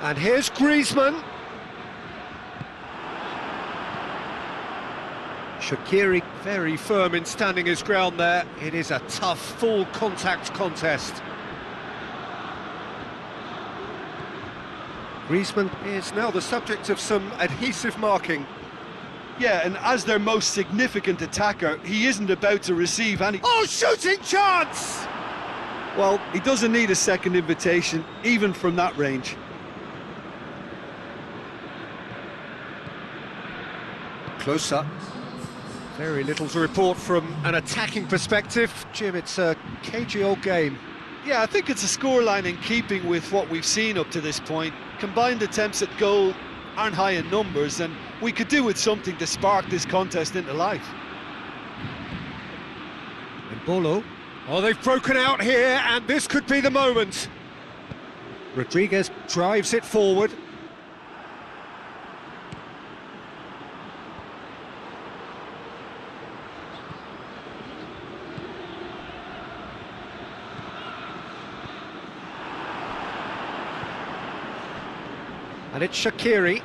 And here's Griezmann. Shaqiri very firm in standing his ground there. It is a tough, full contact contest. Griezmann is now the subject of some adhesive marking. Yeah, and as their most significant attacker, he isn't about to receive any... Oh, shooting chance! Well, he doesn't need a second invitation, even from that range. Close up. Very little to report from an attacking perspective. Jim, it's a cagey old game. Yeah, I think it's a scoreline in keeping with what we've seen up to this point. Combined attempts at goal aren't high in numbers, and we could do with something to spark this contest into life. And Bolo. Oh, they've broken out here, and this could be the moment. Rodriguez drives it forward. And it's Shaqiri.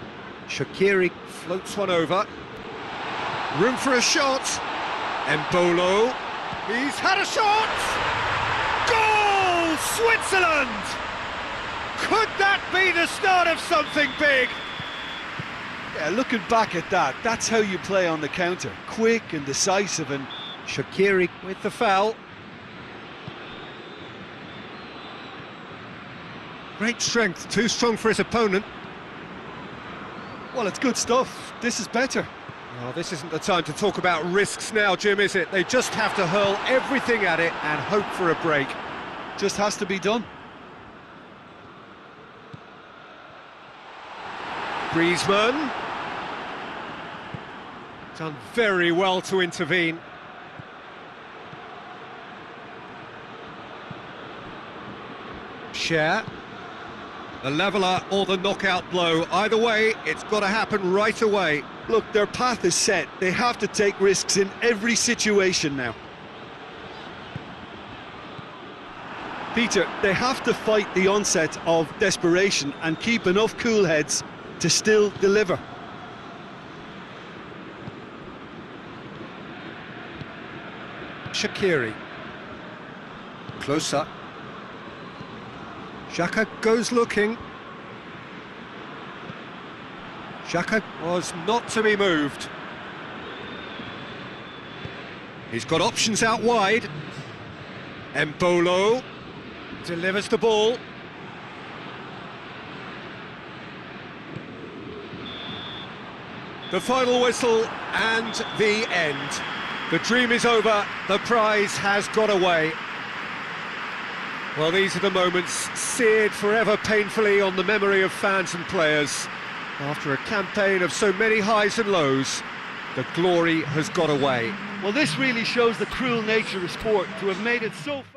Shaqiri floats one over. Room for a shot. Embolo. He's had a shot! Goal! Switzerland! Could that be the start of something big? Yeah, looking back at that, that's how you play on the counter. Quick and decisive, and Shaqiri with the foul. Great strength, too strong for his opponent. well, it's good stuff. This is better. Well, this isn't the time to talk about risks now, Jim, is it? They just have to hurl everything at it and hope for a break. Just has to be done. Griezmann. Done very well to intervene. Share. The leveller or the knockout blow. Either way, it's got to happen right away. Look, their path is set. They have to take risks in every situation now. Peter, they have to fight the onset of desperation and keep enough cool heads to still deliver. Shaqiri. Close up. Xhaka goes looking. Xhaka was not to be moved. He's got options out wide. Embolo delivers the ball. The final whistle and the end. The dream is over, the prize has got away. Well, these are the moments seared forever painfully on the memory of fans and players. After a campaign of so many highs and lows, the glory has got away. Well, this really shows the cruel nature of sport, to have made it so far.